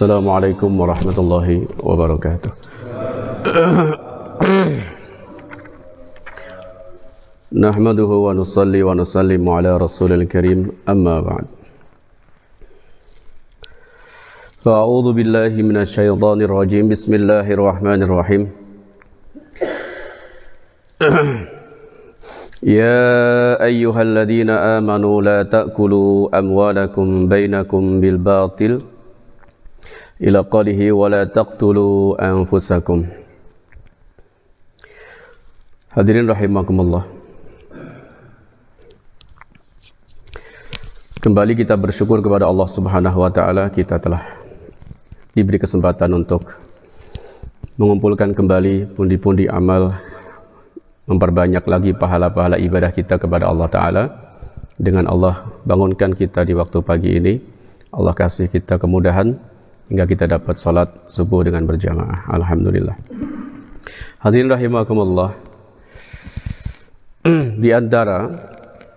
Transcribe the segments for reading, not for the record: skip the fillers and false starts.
Assalamualaikum warahmatullahi wabarakatuh. Nahmaduhu wa nusalli wa nusallimu ala rasulil karim, amma ba'd. Fa'udhu billahi minasyaitanir rajim. Bismillahirrahmanirrahim. Ya ayyuhalladzina amanu la ta'kulu amwalakum bainakum bil batil ila qalihi wa la taqtulu anfusakum. Hadirin rahimakumullah. Kembali kita bersyukur kepada Allah Subhanahu wa taala, kita telah diberi kesempatan untuk mengumpulkan kembali pundi-pundi amal, memperbanyak lagi pahala-pahala ibadah kita kepada Allah taala. Dengan Allah bangunkan kita di waktu pagi ini, Allah kasih kita kemudahan hingga kita dapat salat subuh dengan berjamaah. Alhamdulillah. Hadirin rahimakumullah. Di antara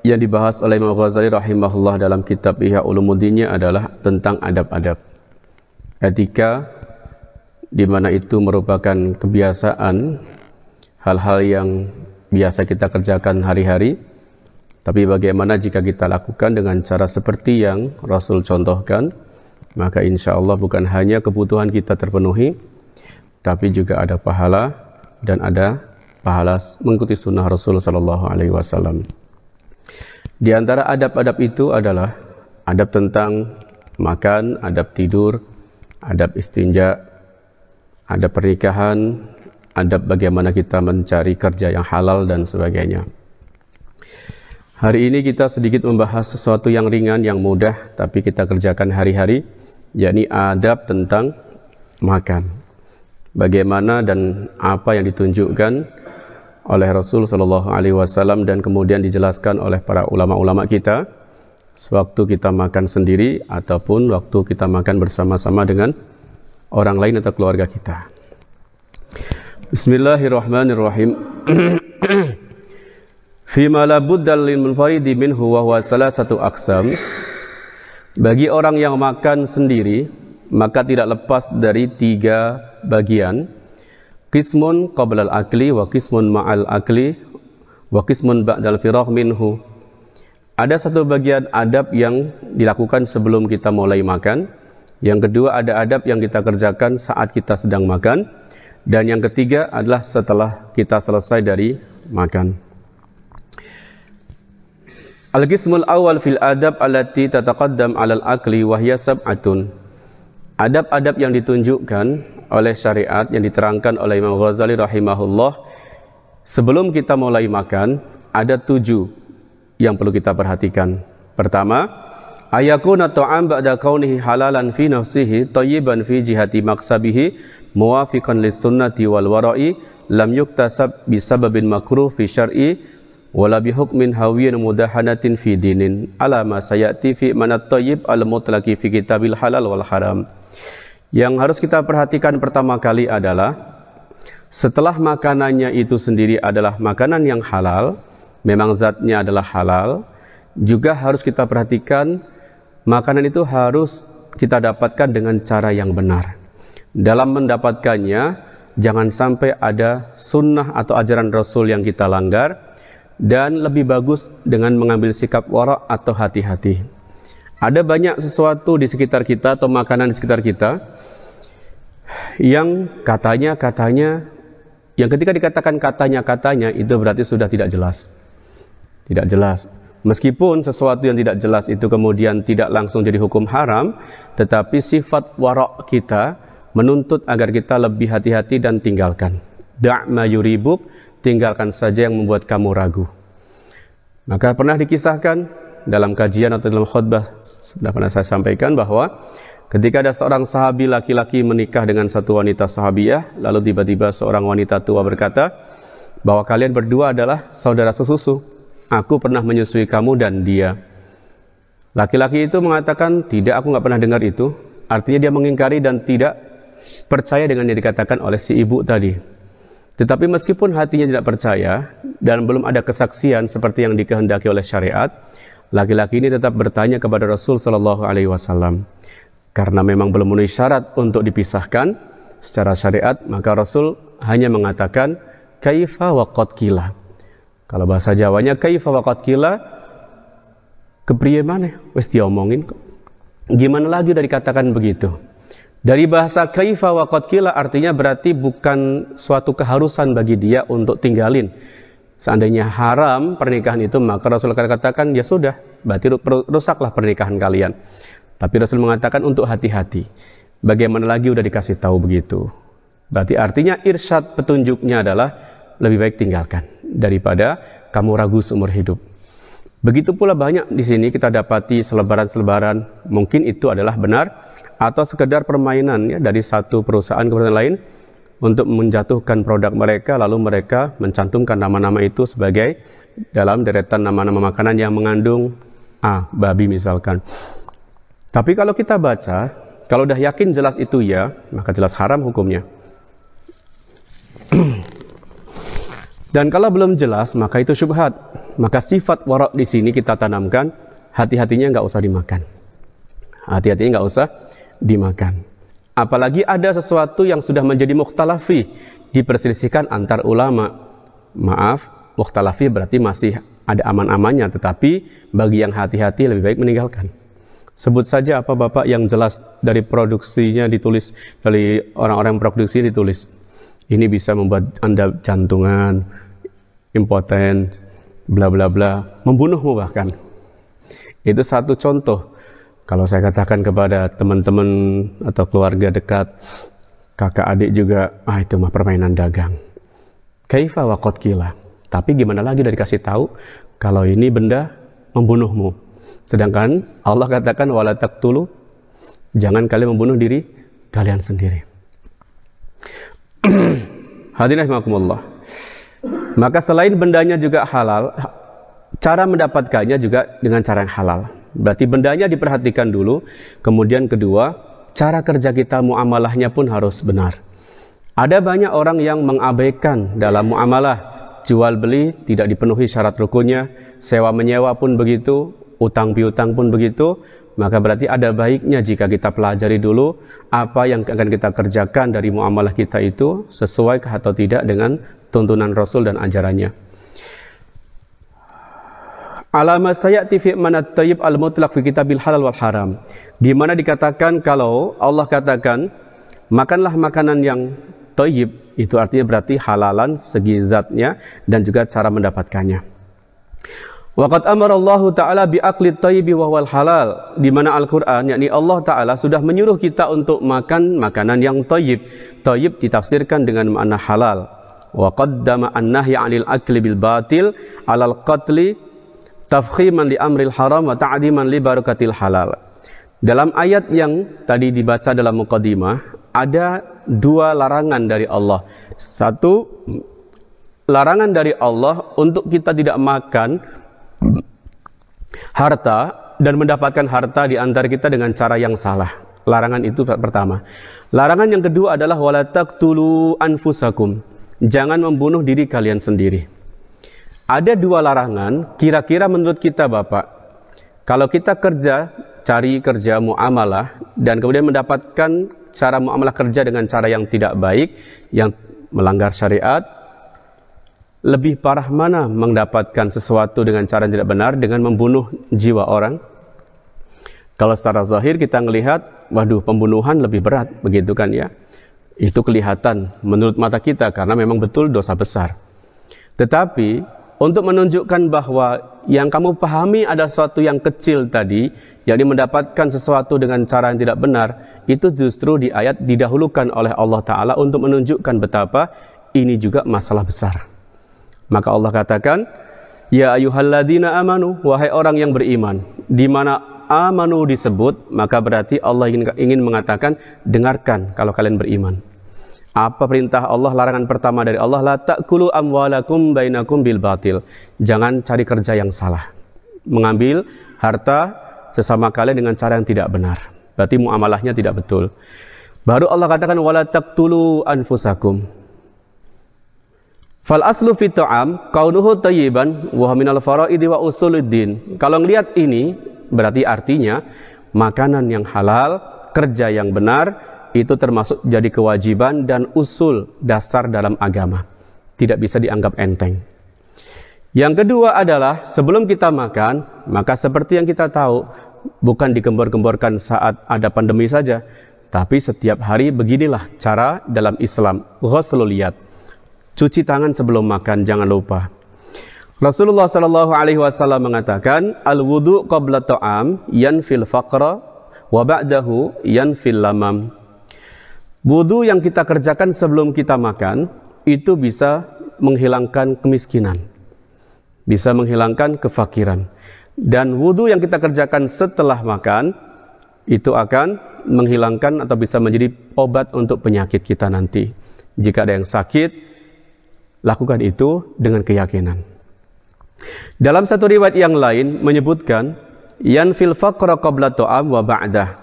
yang dibahas oleh Imam Ghazali rahimahullah dalam kitab Ihya Ulumuddinnya adalah tentang adab-adab. Etika, di mana itu merupakan kebiasaan, hal-hal yang biasa kita kerjakan hari-hari, tapi bagaimana jika kita lakukan dengan cara seperti yang Rasul contohkan, maka insya Allah bukan hanya kebutuhan kita terpenuhi, tapi juga ada pahala, dan ada pahala mengikuti sunnah Rasul sallallahu alaihi wasallam. Di antara adab-adab itu adalah adab tentang makan, adab tidur, adab istinja, adab pernikahan, adab bagaimana kita mencari kerja yang halal dan sebagainya. Hari ini kita sedikit membahas sesuatu yang ringan, yang mudah, tapi kita kerjakan hari-hari, yakni adab tentang makan. Bagaimana dan apa yang ditunjukkan oleh Rasul sallallahu alaihi wasallam dan kemudian dijelaskan oleh para ulama-ulama kita sewaktu kita makan sendiri ataupun waktu kita makan bersama-sama dengan orang lain atau keluarga kita. Bismillahirrahmanirrahim. Fima la budda lil munfaridi minhu wa huwa salasatu aqsam. Bagi orang yang makan sendiri, maka tidak lepas dari 3 bagian. Qismun qabla al-akli wa qismun ma'al akli wa qismun ba'dal firagh minhu. Ada satu bagian adab yang dilakukan sebelum kita mulai makan. Yang kedua ada adab yang kita kerjakan saat kita sedang makan. Dan yang ketiga adalah setelah kita selesai dari makan. Al-qismul awal fil adab allati tataqaddam 'alal akli wa hiya sab'atun. Adab-adab yang ditunjukkan oleh syariat yang diterangkan oleh Imam Ghazali rahimahullah sebelum kita mulai makan, ada 7 yang perlu kita perhatikan. Pertama, ayakuna ta'am ba'da kaunihi halalan fi nafsihi thayyiban fi jihati maqsabihi muwafiqan lis sunnati wal wara'i lam yuktasab bisababin makruh fi syar'i wala bihukmin hawiyin mudahanatin fi dinin ala ma sayati fi manat thayyib al mutlaqi fi kitabil halal wal haram. Yang harus kita perhatikan pertama kali adalah setelah makanannya itu sendiri adalah makanan yang halal, memang zatnya adalah halal, juga harus kita perhatikan makanan itu harus kita dapatkan dengan cara yang benar. Dalam mendapatkannya jangan sampai ada sunnah atau ajaran Rasul yang kita langgar, dan lebih bagus dengan mengambil sikap wara' atau hati-hati. Ada banyak sesuatu di sekitar kita atau makanan di sekitar kita yang katanya, yang ketika dikatakan katanya itu berarti sudah tidak jelas. Tidak jelas. Meskipun sesuatu yang tidak jelas itu kemudian tidak langsung jadi hukum haram, tetapi sifat wara' kita menuntut agar kita lebih hati-hati dan tinggalkan. Da'ma yuribuk, tinggalkan saja yang membuat kamu ragu. Maka pernah dikisahkan dalam kajian atau dalam khutbah, sudah pernah saya sampaikan bahwa ketika ada seorang sahabi laki-laki menikah dengan satu wanita sahabiyah, lalu tiba-tiba seorang wanita tua berkata bahwa kalian berdua adalah saudara sesusu. Aku pernah menyusui kamu dan dia. Laki-laki itu mengatakan, tidak, aku nggak pernah dengar itu. Artinya dia mengingkari dan tidak percaya dengan yang dikatakan oleh si ibu tadi. Tetapi meskipun hatinya tidak percaya dan belum ada kesaksian seperti yang dikehendaki oleh syariat, laki-laki ini tetap bertanya kepada Rasul sallallahu alaihi wasallam, Karena memang belum memenuhi syarat untuk dipisahkan secara syariat, maka Rasul hanya mengatakan kaifa wa qad qila. Kalau bahasa Jawanya kaifa wa qad qila, kepriye maneh wis diomongin kok. Gimana lagi udah dikatakan begitu. Dari bahasa kaifa wa qad qila artinya berarti bukan suatu keharusan bagi dia untuk tinggalin. Seandainya haram pernikahan itu, maka Rasul katakan ya sudah, berarti rusaklah pernikahan kalian. Tapi Rasul mengatakan untuk hati-hati. Bagaimana lagi udah dikasih tahu begitu. Berarti artinya irsyad petunjuknya adalah lebih baik tinggalkan daripada kamu ragu seumur hidup. Begitu pula banyak di sini kita dapati selebaran-selebaran, mungkin itu adalah benar atau sekedar permainan ya dari satu perusahaan ke perusahaan lain untuk menjatuhkan produk mereka, lalu mereka mencantumkan nama-nama itu sebagai dalam deretan nama-nama makanan yang mengandung babi misalkan. Tapi kalau kita baca, kalau udah yakin jelas itu ya, maka jelas haram hukumnya. Dan kalau belum jelas, maka itu syubhat. Maka sifat warok di sini kita tanamkan, hati-hatinya nggak usah dimakan. Hati-hatinya nggak usah dimakan. Apalagi ada sesuatu yang sudah menjadi mukhtalafi, diperselisihkan antar ulama. Maaf, mukhtalafi berarti masih ada aman-amannya, tetapi bagi yang hati-hati lebih baik meninggalkan. Sebut saja apa Bapak yang jelas dari produksinya ditulis, dari orang-orang produksi ditulis. Ini bisa membuat Anda jantungan, impoten, bla bla bla, membunuhmu bahkan. Itu satu contoh. Kalau saya katakan kepada teman-teman atau keluarga dekat, kakak adik juga, itu mah permainan dagang. Kaifa wa qad qila. Tapi gimana lagi udah dikasih tahu kalau ini benda membunuhmu. Sedangkan Allah katakan wala taqtulu, jangan kalian membunuh diri kalian sendiri. Hadirin rahimakumullah. Maka selain bendanya juga halal, cara mendapatkannya juga dengan cara yang halal. Berarti bendanya diperhatikan dulu, kemudian kedua, cara kerja kita muamalahnya pun harus benar. Ada banyak orang yang mengabaikan dalam muamalah, jual beli tidak dipenuhi syarat rukunnya, sewa menyewa pun begitu, utang piutang pun begitu. Maka berarti ada baiknya jika kita pelajari dulu apa yang akan kita kerjakan dari muamalah kita itu sesuai atau tidak dengan tuntunan Rasul dan ajarannya. Alama sayati fi manat tayyib al-mutlaq fi kitabil halal wal haram. Di mana dikatakan kalau Allah katakan makanlah makanan yang tayyib, itu artinya berarti halalan segi zatnya dan juga cara mendapatkannya. Waqad amara Allah Ta'ala bi akli tayyibi wa wal halal, di mana Al-Qur'an yakni Allah Ta'ala sudah menyuruh kita untuk makan makanan yang tayyib. Tayyib ditafsirkan dengan makna halal. Wa qaddama an-nahya 'anil akli bil batil 'alal qatli tafkhiman li amril haram wa ta'diman li barakatil halal. Dalam ayat yang tadi dibaca dalam muqaddimah ada dua larangan dari Allah. Satu, larangan dari Allah untuk kita tidak makan harta dan mendapatkan harta di antara kita dengan cara yang salah. Larangan itu pertama. Larangan yang kedua adalah wala taqtulu anfusakum. Jangan membunuh diri kalian sendiri. Ada dua larangan, kira-kira menurut kita Bapak, kalau kita cari kerja muamalah dan kemudian mendapatkan cara muamalah kerja dengan cara yang tidak baik, yang melanggar syariat, lebih parah mana mendapatkan sesuatu dengan cara yang tidak benar dengan membunuh jiwa orang? Kalau secara zahir kita melihat, waduh, pembunuhan lebih berat, begitu kan ya? Itu kelihatan menurut mata kita karena memang betul dosa besar. Tetapi untuk menunjukkan bahwa yang kamu pahami ada sesuatu yang kecil tadi, yakni mendapatkan sesuatu dengan cara yang tidak benar, itu justru di ayat didahulukan oleh Allah Ta'ala untuk menunjukkan betapa ini juga masalah besar. Maka Allah katakan, ya ayyuhalladzina amanu, wahai orang yang beriman. Di mana amanu disebut, maka berarti Allah ingin mengatakan, dengarkan kalau kalian beriman. Apa perintah Allah? Larangan pertama dari Allah, la ta'kulu amwalakum bainakum bil batil. Jangan cari kerja yang salah, mengambil harta sesama kalian dengan cara yang tidak benar. Berarti muamalahnya tidak betul. Baru Allah katakan wala taqtulu anfusakum. Fal aslu fi ta'am kaunuhu tayyiban wa minal faraidi wa usuluddin. Kalau ngelihat ini berarti artinya makanan yang halal kerja yang benar, itu termasuk jadi kewajiban dan usul dasar dalam agama. Tidak bisa dianggap enteng. Yang kedua adalah sebelum kita makan, maka seperti yang kita tahu, bukan digembor-gemborkan saat ada pandemi saja, tapi setiap hari beginilah cara dalam Islam. Ghuslul yad. Cuci tangan sebelum makan, jangan lupa. Rasulullah SAW mengatakan, al-wudu qabla ta'am yanfil faqra wa ba'dahu yanfil lamam. Wudu yang kita kerjakan sebelum kita makan itu bisa menghilangkan kemiskinan, bisa menghilangkan kefakiran. Dan wudu yang kita kerjakan setelah makan itu akan menghilangkan atau bisa menjadi obat untuk penyakit kita nanti. Jika ada yang sakit, lakukan itu dengan keyakinan. Dalam satu riwayat yang lain menyebutkan yanfil faqra qabla ta'am wa ba'dah.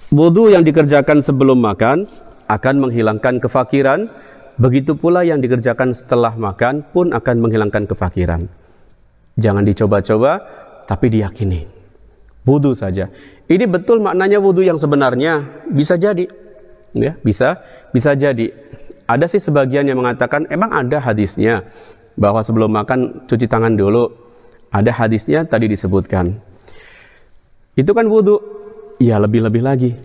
Wudu yang dikerjakan sebelum makan akan menghilangkan kefakiran, begitu pula yang dikerjakan setelah makan pun akan menghilangkan kefakiran. Jangan dicoba-coba, tapi diyakini. Wudu saja. Ini betul maknanya wudu yang sebenarnya, bisa jadi. Ya, bisa jadi. Ada sih sebagian yang mengatakan emang ada hadisnya bahwa sebelum makan cuci tangan dulu. Ada hadisnya tadi disebutkan. Itu kan wudu. Ya, lebih-lebih lagi.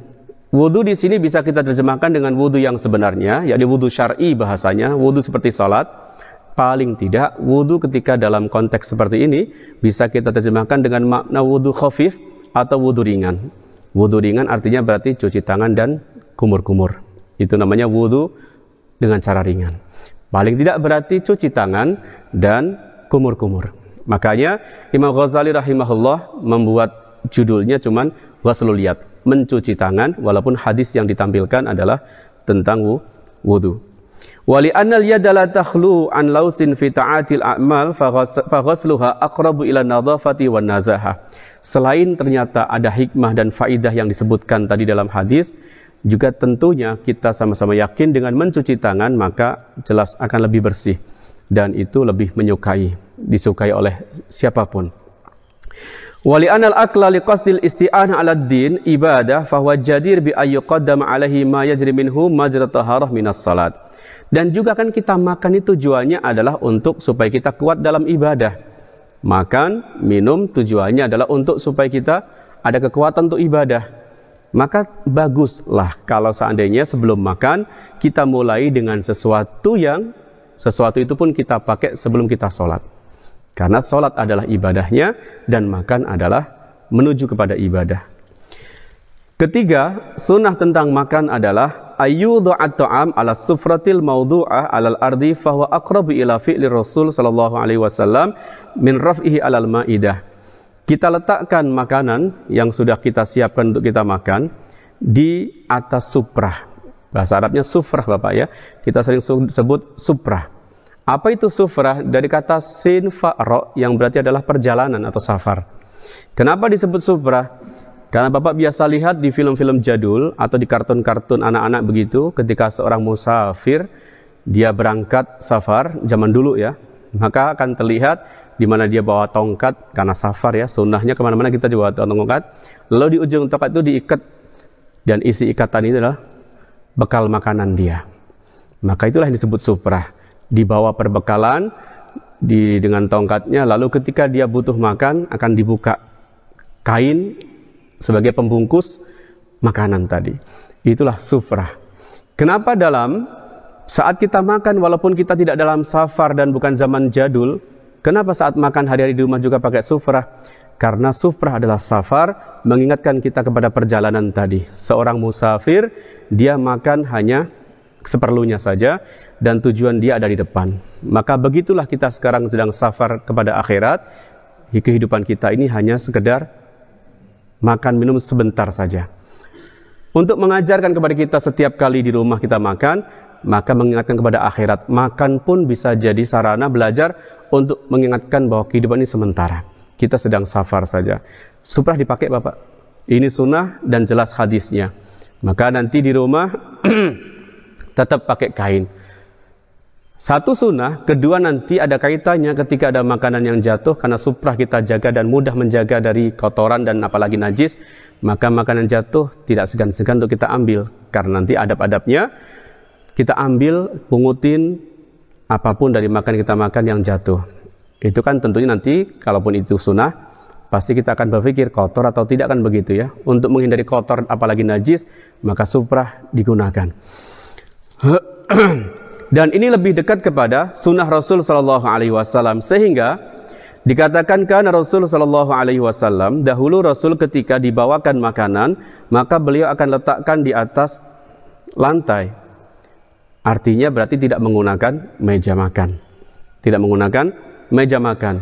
Wudu di sini bisa kita terjemahkan dengan wudu yang sebenarnya, yakni wudu syar'i bahasanya, wudu seperti salat. Paling tidak, wudu ketika dalam konteks seperti ini bisa kita terjemahkan dengan makna wudu khafif atau wudu ringan. Wudu ringan artinya berarti cuci tangan dan kumur-kumur. Itu namanya wudu dengan cara ringan. Paling tidak berarti cuci tangan dan kumur-kumur. Makanya Imam Ghazali rahimahullah membuat judulnya cuman ghuslul yad, mencuci tangan, walaupun hadis yang ditampilkan adalah tentang wudu. Wali annal yada la takhlu an lausin fi ta'atil a'mal fa ghusluha aqrabu ila nadhafati wan nazahah. Selain ternyata ada hikmah dan faidah yang disebutkan tadi dalam hadis, juga tentunya kita sama-sama yakin dengan mencuci tangan maka jelas akan lebih bersih dan itu lebih disukai oleh siapapun. Wali anal akla liqasdil isti'anah 'ala ad-din ibadah fa huwa jadir bi ayyuqaddam 'alaihi ma yajri minhu majra taharah minas salat. Dan juga kan kita makan itu tujuannya adalah untuk supaya kita kuat dalam ibadah. Makan, minum tujuannya adalah untuk supaya kita ada kekuatan untuk ibadah. Maka baguslah kalau seandainya sebelum makan kita mulai dengan sesuatu itu pun kita pakai sebelum kita sholat. Karena sholat adalah ibadahnya dan makan adalah menuju kepada ibadah. Ketiga, sunnah tentang makan adalah ayyudhu'at ta'am ala sufratil mawdu'ah alal ardi fahuwa aqrabu ila fi'li Rasul sallallahu alaihi wasallam min raf'ihi alal ma'idah. Kita letakkan makanan yang sudah kita siapkan untuk kita makan di atas suprah. Bahasa Arabnya sufrah Bapak ya. Kita sering sebut suprah. Apa itu sufrah? Dari kata sin fa ra yang berarti adalah perjalanan atau safar. Kenapa disebut sufrah? Karena Bapak biasa lihat di film-film jadul atau di kartun-kartun anak-anak begitu, ketika seorang musafir dia berangkat safar zaman dulu ya, maka akan terlihat di mana dia bawa tongkat karena safar ya, sunnahnya kemana-mana kita juga bawa tongkat. Lalu di ujung tongkat itu diikat dan isi ikatan itu adalah bekal makanan dia. Maka itulah yang disebut suprah. Dibawa perbekalan dengan tongkatnya, lalu ketika dia butuh makan akan dibuka kain sebagai pembungkus makanan tadi. Itulah sufrah. Kenapa dalam saat kita makan walaupun kita tidak dalam safar dan bukan zaman jadul, kenapa saat makan hari-hari di rumah juga pakai sufrah? Karena sufrah adalah safar, mengingatkan kita kepada perjalanan tadi. Seorang musafir, dia makan hanya seperlunya saja dan tujuan dia ada di depan. Maka begitulah kita sekarang sedang safar kepada akhirat. Kehidupan kita ini hanya sekedar makan minum sebentar saja. Untuk mengajarkan kepada kita setiap kali di rumah kita makan, maka mengingatkan kepada akhirat. Makan pun bisa jadi sarana belajar untuk mengingatkan bahwa kehidupan ini sementara. Kita sedang safar saja. Suprah dipakai Bapak. Ini sunnah dan jelas hadisnya. Maka nanti di rumah tetap pakai kain. Satu sunnah, kedua nanti ada kaitannya ketika ada makanan yang jatuh, karena suprah kita jaga dan mudah menjaga dari kotoran dan apalagi najis, maka makanan jatuh tidak segan-segan untuk kita ambil, karena nanti adab-adabnya kita ambil, pungutin apapun dari makan kita makan yang jatuh. Itu kan tentunya nanti kalaupun itu sunnah, pasti kita akan berpikir kotor atau tidak, kan begitu ya. Untuk menghindari kotor apalagi najis, maka suprah digunakan. Dan ini lebih dekat kepada sunnah Rasul sallallahu alaihi wasallam, sehingga dikatakan kan Rasul sallallahu alaihi wasallam, dahulu Rasul ketika dibawakan makanan, maka beliau akan letakkan di atas lantai. Artinya berarti tidak menggunakan meja makan. Tidak menggunakan meja makan.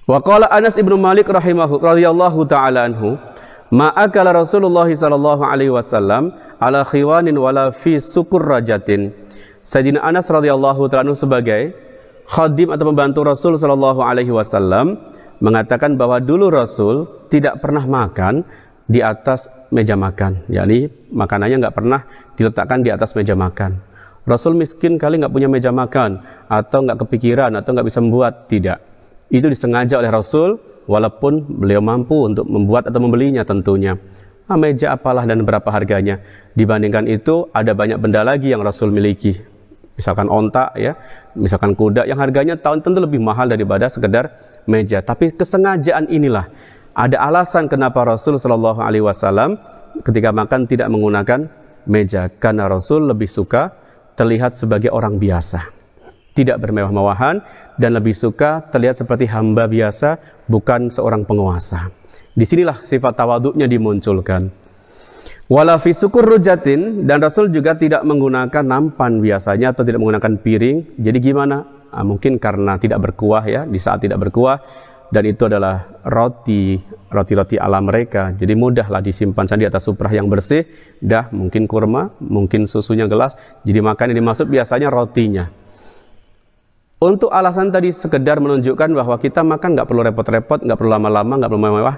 Wa qala Anas ibn Malik radhiyallahu ta'ala anhu, ma akala Rasulullah sallallahu alaihi wasallam ala khiwanin wala fi sukurrajatin. Sayyidina Anas radhiyallahu ta'ala anhu sebagai khadim atau pembantu Rasul sallallahu alaihi wasallam mengatakan bahwa dulu Rasul tidak pernah makan di atas meja makan, yakni makanannya nggak pernah diletakkan di atas meja makan. Rasul miskin kali nggak punya meja makan, atau nggak kepikiran, atau nggak bisa membuat, tidak. Itu disengaja oleh Rasul, walaupun beliau mampu untuk membuat atau membelinya tentunya. Meja apalah dan berapa harganya? Dibandingkan itu ada banyak benda lagi yang Rasul miliki. Misalkan onta ya, misalkan kuda yang harganya tentu lebih mahal daripada sekedar meja. Tapi kesengajaan inilah. Ada alasan kenapa Rasul Shallallahu Alaihi Wasallam ketika makan tidak menggunakan meja, karena Rasul lebih suka terlihat sebagai orang biasa, tidak bermewah-mewahan, dan lebih suka terlihat seperti hamba biasa, bukan seorang penguasa. Disinilah sifat tawaduknya dimunculkan. Wala fi sukurrujatin, dan Rasul juga tidak menggunakan nampan biasanya, atau tidak menggunakan piring. Jadi gimana? Mungkin karena tidak berkuah ya, di saat tidak berkuah. Dan itu adalah roti ala mereka, jadi mudahlah disimpan di atas suprah yang bersih. Dah mungkin kurma, mungkin susunya gelas, jadi makan yang dimaksud biasanya rotinya. Untuk alasan tadi sekedar menunjukkan bahwa kita makan nggak perlu repot-repot, nggak perlu lama-lama, nggak perlu mewah,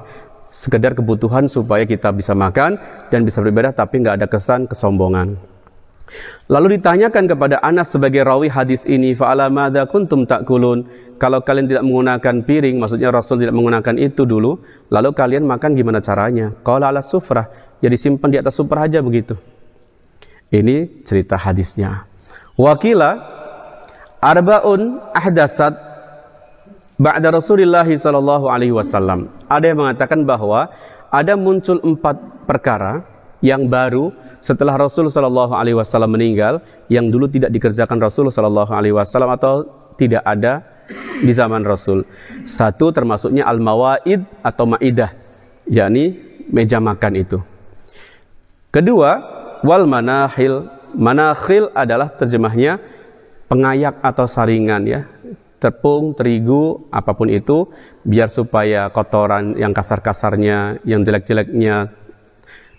sekedar kebutuhan supaya kita bisa makan dan bisa beribadah, tapi nggak ada kesan kesombongan. Lalu ditanyakan kepada Anas sebagai rawi hadis ini, fa'ala madza kuntum ta'kulun? Kalau kalian tidak menggunakan piring, maksudnya Rasul tidak menggunakan itu dulu, lalu kalian makan gimana caranya? Qala ala sufrah, ya disimpan di atas sufrah aja begitu. Ini cerita hadisnya. Wakila arba'un ahdasat ba'da Rasulillah sallallahu alaihi wasallam. Ada yang mengatakan bahwa ada muncul 4 perkara yang baru setelah Rasul sallallahu alaihi wasallam meninggal, yang dulu tidak dikerjakan Rasul sallallahu alaihi wasallam atau tidak ada di zaman Rasul. Satu termasuknya al-mawaid atau maidah, yakni meja makan itu. Kedua, wal manakhil. Manakhil adalah terjemahnya pengayak atau saringan ya. Tepung, terigu, apapun itu, biar supaya kotoran yang kasar-kasarnya, yang jelek-jeleknya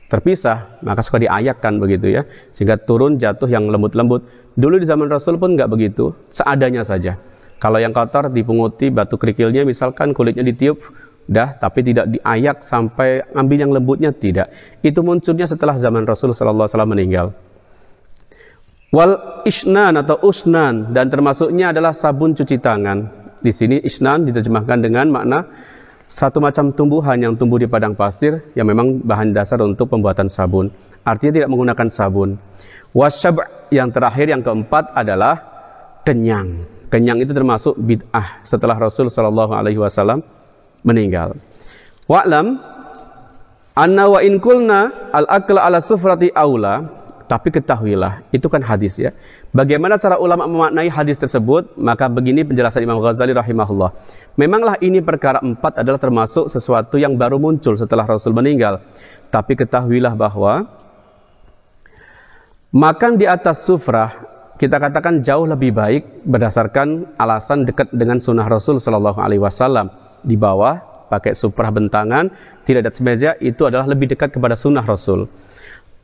terpisah, maka suka diayakkan begitu ya, sehingga turun jatuh yang lembut-lembut. Dulu di zaman Rasul pun nggak begitu, seadanya saja. Kalau yang kotor dipunguti, batu kerikilnya misalkan, kulitnya ditiup, dah, tapi tidak diayak sampai ambil yang lembutnya, tidak. Itu munculnya setelah zaman Rasul sallallahu alaihi wasallam meninggal. Wal isnan atau usnan, dan termasuknya adalah sabun cuci tangan. Di sini isnan diterjemahkan dengan makna satu macam tumbuhan yang tumbuh di padang pasir, yang memang bahan dasar untuk pembuatan sabun. Artinya tidak menggunakan sabun. Wasyab' yang terakhir, yang keempat adalah kenyang. Kenyang itu termasuk bid'ah setelah Rasul sallallahu alaihi wasallam meninggal. Wa'lam anna wa in kulna al-akla ala sufrati aula. Tapi ketahuilah, itu kan hadis ya. Bagaimana cara ulama memaknai hadis tersebut? Maka begini penjelasan Imam Ghazali rahimahullah. Memanglah ini perkara 4 adalah termasuk sesuatu yang baru muncul setelah Rasul meninggal. Tapi ketahuilah bahwa makan di atas sufrah, kita katakan jauh lebih baik berdasarkan alasan dekat dengan sunnah Rasul sallallahu alaihi wasallam. Di bawah pakai sufrah bentangan, tidak ada meja, itu adalah lebih dekat kepada sunnah Rasul.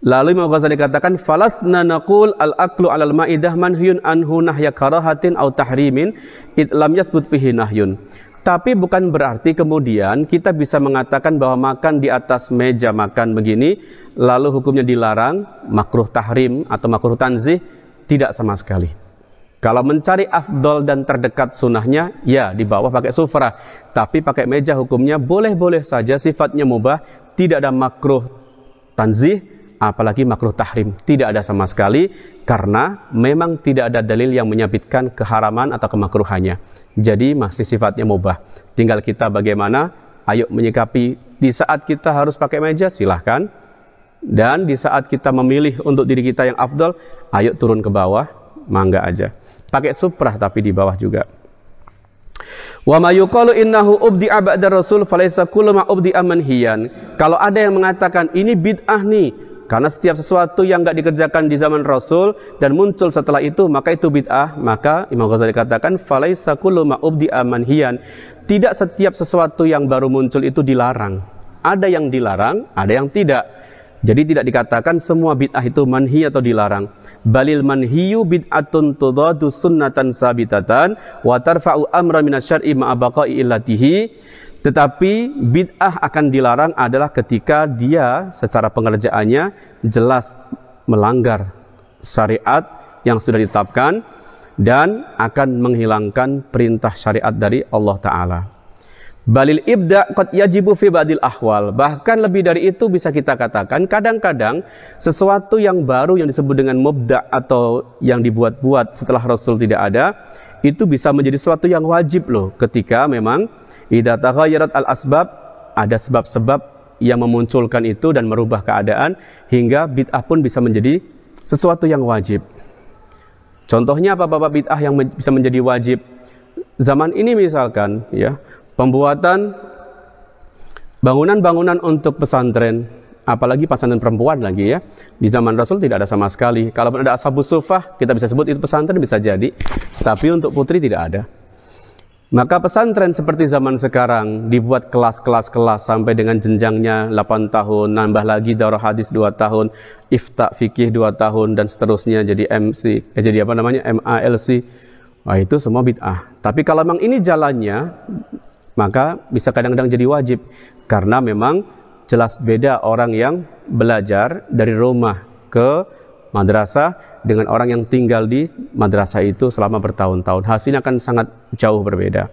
Lalu Imam Ghazali katakan, falasna naqul al-aklu 'alal ma'idah manhyun anhu nahya karahatin aw tahrimin id lam yasbut fihi nahyun. Tapi bukan berarti kemudian kita bisa mengatakan bahwa makan di atas meja makan begini lalu hukumnya dilarang, makruh tahrim atau makruh tanzih, tidak sama sekali. Kalau mencari afdol dan terdekat sunnahnya, ya di bawah pakai sufrah. Tapi pakai meja hukumnya boleh-boleh saja, sifatnya mubah, tidak ada makruh tanzih, apalagi makruh tahrim. Tidak ada sama sekali, karena memang tidak ada dalil yang menyebutkan keharaman atau kemakruhannya. Jadi masih sifatnya mubah. Tinggal kita bagaimana, ayo menyikapi. Di saat kita harus pakai meja, silahkan. Dan di saat kita memilih untuk diri kita yang afdol, ayo turun ke bawah, mangga aja. Pakai suprah tapi di bawah juga. Wa ma yuqalu innahu ubdi'a ba'da rasul falaysa kullu ma ubdi'a manhiyan. Kalau ada yang mengatakan ini bid'ah nih, karena setiap sesuatu yang enggak dikerjakan di zaman Rasul dan muncul setelah itu maka itu bid'ah, maka Imam Ghazali katakan falaysa kullu ma ubdi'a manhiyan. Tidak setiap sesuatu yang baru muncul itu dilarang. Ada yang dilarang, ada yang tidak. Jadi tidak dikatakan semua bid'ah itu manhi atau dilarang. Balil manhiyu bid'atun tudadu sunnatan sabitatan wa tarfa'u amra minasyar'i ma'a baqa'i illatihi. Tetapi bid'ah akan dilarang adalah ketika dia secara pengerjaannya jelas melanggar syariat yang sudah ditetapkan dan akan menghilangkan perintah syariat dari Allah Ta'ala. Balil ibda' qad yajibu fi ba'dil ahwal. Bahkan lebih dari itu bisa kita katakan kadang-kadang sesuatu yang baru yang disebut dengan mubda' atau yang dibuat-buat setelah Rasul tidak ada, itu bisa menjadi sesuatu yang wajib loh, ketika memang idza taghayyarat al-asbab, ada sebab-sebab yang memunculkan itu dan merubah keadaan hingga bid'ah pun bisa menjadi sesuatu yang wajib. Contohnya apa Bapak bid'ah yang bisa menjadi wajib? Zaman ini misalkan ya, pembuatan bangunan-bangunan untuk pesantren, apalagi pesantren perempuan lagi ya. Di zaman Rasul tidak ada sama sekali. Kalau ada ashabus suffah, kita bisa sebut itu pesantren, bisa jadi. Tapi untuk putri tidak ada. Maka pesantren seperti zaman sekarang dibuat kelas-kelas sampai dengan jenjangnya 8 tahun, nambah lagi daurah hadis 2 tahun, ifta fikih 2 tahun dan seterusnya jadi MC, jadi apa namanya MALC. Wah, itu semua bid'ah. Tapi kalau memang ini jalannya, maka bisa kadang-kadang jadi wajib, karena memang jelas beda orang yang belajar dari rumah ke madrasah dengan orang yang tinggal di madrasah itu selama bertahun-tahun. Hasilnya akan sangat jauh berbeda.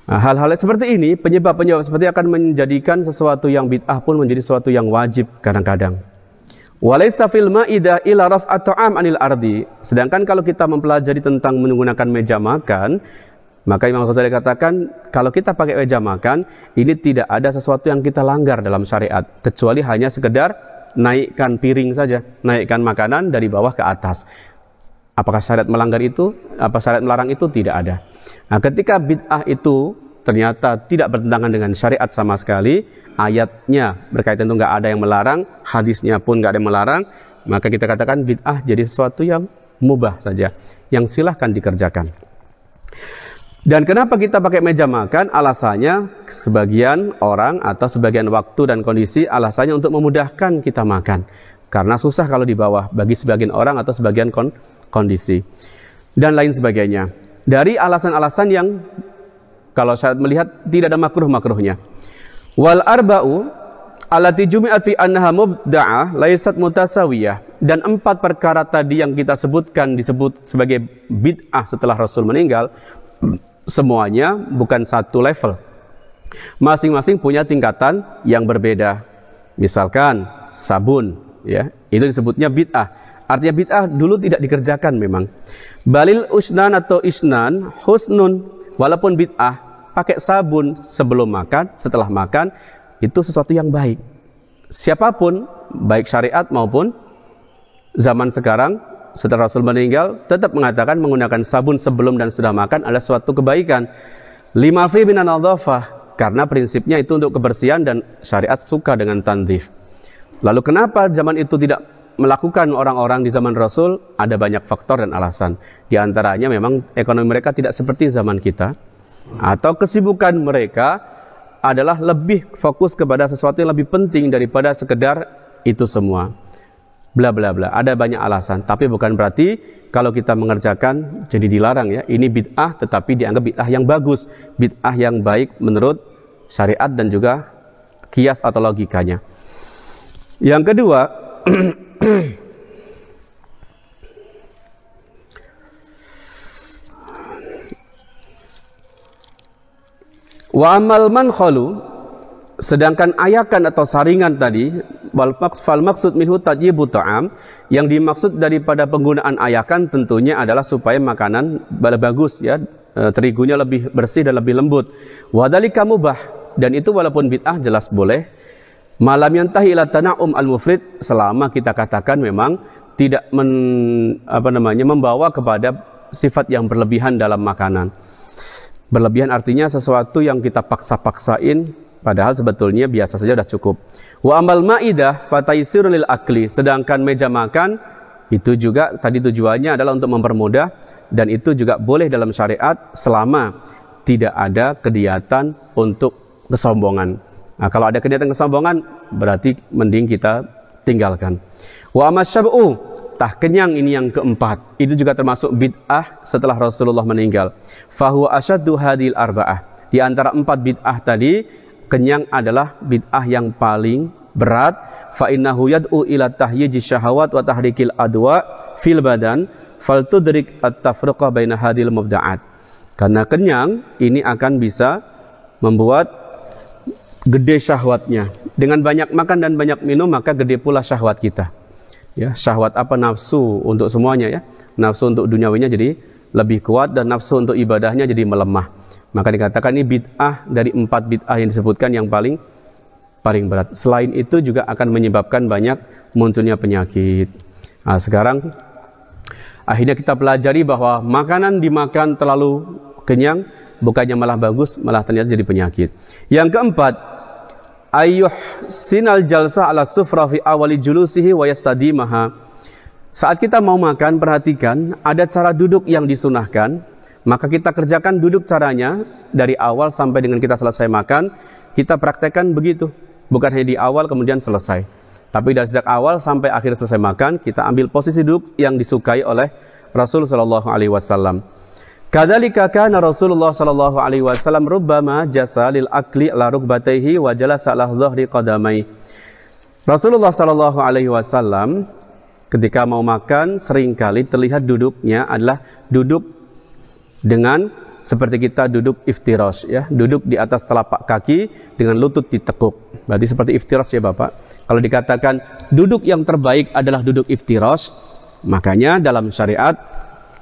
Nah, hal-hal seperti ini, penyebab-penyebab seperti akan menjadikan sesuatu yang bid'ah pun menjadi sesuatu yang wajib kadang-kadang. Walaysa fil ma'idah ila raf'at ta'am 'anil ardi. Sedangkan kalau kita mempelajari tentang menggunakan meja makan, maka Imam Ghazali katakan, kalau kita pakai meja makan, ini tidak ada sesuatu yang kita langgar dalam syariat, kecuali hanya sekedar naikkan piring saja, naikkan makanan dari bawah ke atas. Apakah syariat melanggar itu? Apa syariat melarang itu? Tidak ada. Nah, ketika bid'ah itu ternyata tidak bertentangan dengan syariat sama sekali, ayatnya berkaitan itu nggak ada yang melarang, hadisnya pun nggak ada yang melarang, maka kita katakan bid'ah jadi sesuatu yang mubah saja, yang silahkan dikerjakan. Dan kenapa kita pakai meja makan? Alasannya sebagian orang atau sebagian waktu dan kondisi alasannya untuk memudahkan kita makan. Karena susah kalau di bawah bagi sebagian orang atau sebagian kondisi. Dan lain sebagainya. Dari alasan-alasan yang kalau saya melihat tidak ada makruh-makruhnya. Wal arba'u allati jumi'at fi annaha mubda'ah laysat mutasawiyah. Dan 4 perkara tadi yang kita sebutkan disebut sebagai bid'ah setelah Rasul meninggal, semuanya bukan satu level. Masing-masing punya tingkatan yang berbeda. Misalkan sabun, ya, itu disebutnya bid'ah. Artinya bid'ah dulu tidak dikerjakan memang. Balil usnan atau isnan husnun, walaupun bid'ah pakai sabun sebelum makan, setelah makan, itu sesuatu yang baik. Siapapun, baik syariat maupun zaman sekarang, setelah Rasul meninggal, tetap mengatakan menggunakan sabun sebelum dan setelah makan adalah suatu kebaikan. Lima fi minan nadhafah, karena prinsipnya itu untuk kebersihan dan syariat suka dengan tandhif. Lalu kenapa zaman itu tidak melakukan orang-orang di zaman Rasul? Ada banyak faktor dan alasan. Di antaranya memang ekonomi mereka tidak seperti zaman kita, atau kesibukan mereka adalah lebih fokus kepada sesuatu yang lebih penting daripada sekedar itu semua. Bla bla bla, ada banyak alasan, tapi bukan berarti kalau kita mengerjakan jadi dilarang ya. Ini bid'ah tetapi dianggap bid'ah yang bagus, bid'ah yang baik menurut syariat dan juga qiyas atau logikanya. Yang kedua, Wa amal mankhalu, sedangkan ayakan atau saringan tadi, fal maksud minhu tajyibu ta'am, yang dimaksud daripada penggunaan ayakan tentunya adalah supaya makanan bagus ya, terigunya lebih bersih dan lebih lembut. Wa dzalika mubah, dan itu walaupun bid'ah jelas boleh. Malam yantahi ila tana'um al-mufrid, selama kita katakan memang tidak membawa kepada sifat yang berlebihan dalam makanan. Berlebihan artinya sesuatu yang kita paksa-paksain, padahal sebetulnya biasa saja sudah cukup. Wa amal ma'idah fataisirul lil akli, sedangkan meja makan itu juga tadi tujuannya adalah untuk mempermudah, dan itu juga boleh dalam syariat selama tidak ada kegiatan untuk kesombongan. Nah, kalau ada kegiatan kesombongan berarti mending kita tinggalkan. Wa amasyab'u, tah kenyang, ini yang keempat. Itu juga termasuk bid'ah setelah Rasulullah meninggal. Fahuwa asyaddu hadhil arba'ah. Di antara 4 bid'ah tadi, kenyang adalah bid'ah yang paling berat. Fa innahu yad'u ila tahyiji syahawat wa tahrikil adwa fil badan faltudrik at-tafriqa baina hadhil mubda'at. Karena kenyang ini akan bisa membuat gede syahwatnya. Dengan banyak makan dan banyak minum maka gede pula syahwat kita. Ya, syahwat apa? Nafsu untuk semuanya ya. Nafsu untuk duniawinya jadi lebih kuat dan nafsu untuk ibadahnya jadi melemah. Maka dikatakan ini bid'ah dari 4 bid'ah yang disebutkan yang paling berat. Selain itu juga akan menyebabkan banyak munculnya penyakit. Nah, sekarang akhirnya kita pelajari bahwa makanan dimakan terlalu kenyang bukannya malah bagus, malah ternyata jadi penyakit. Yang keempat, ayyuh sinal jalsa ala sufra fi awali julusihi wa yastadimaha. Saat kita mau makan, perhatikan ada cara duduk yang disunahkan, maka kita kerjakan duduk caranya dari awal sampai dengan kita selesai makan. Kita praktekkan begitu, bukan hanya di awal kemudian selesai, tapi dari sejak awal sampai akhir selesai makan kita ambil posisi duduk yang disukai oleh Rasul sallallahu alaihi wasallam. Kadzalika kana Rasulullah sallallahu alaihi wasallam rubbama jasa lil akli ala rukbatayhi wa jalasa ala dhahri qadamai. Rasulullah sallallahu alaihi wasallam ketika mau makan seringkali terlihat duduknya adalah duduk dengan seperti kita duduk iftirash ya, duduk di atas telapak kaki dengan lutut ditekuk. Berarti seperti iftirash ya Bapak. Kalau dikatakan duduk yang terbaik adalah duduk iftirash, makanya dalam syariat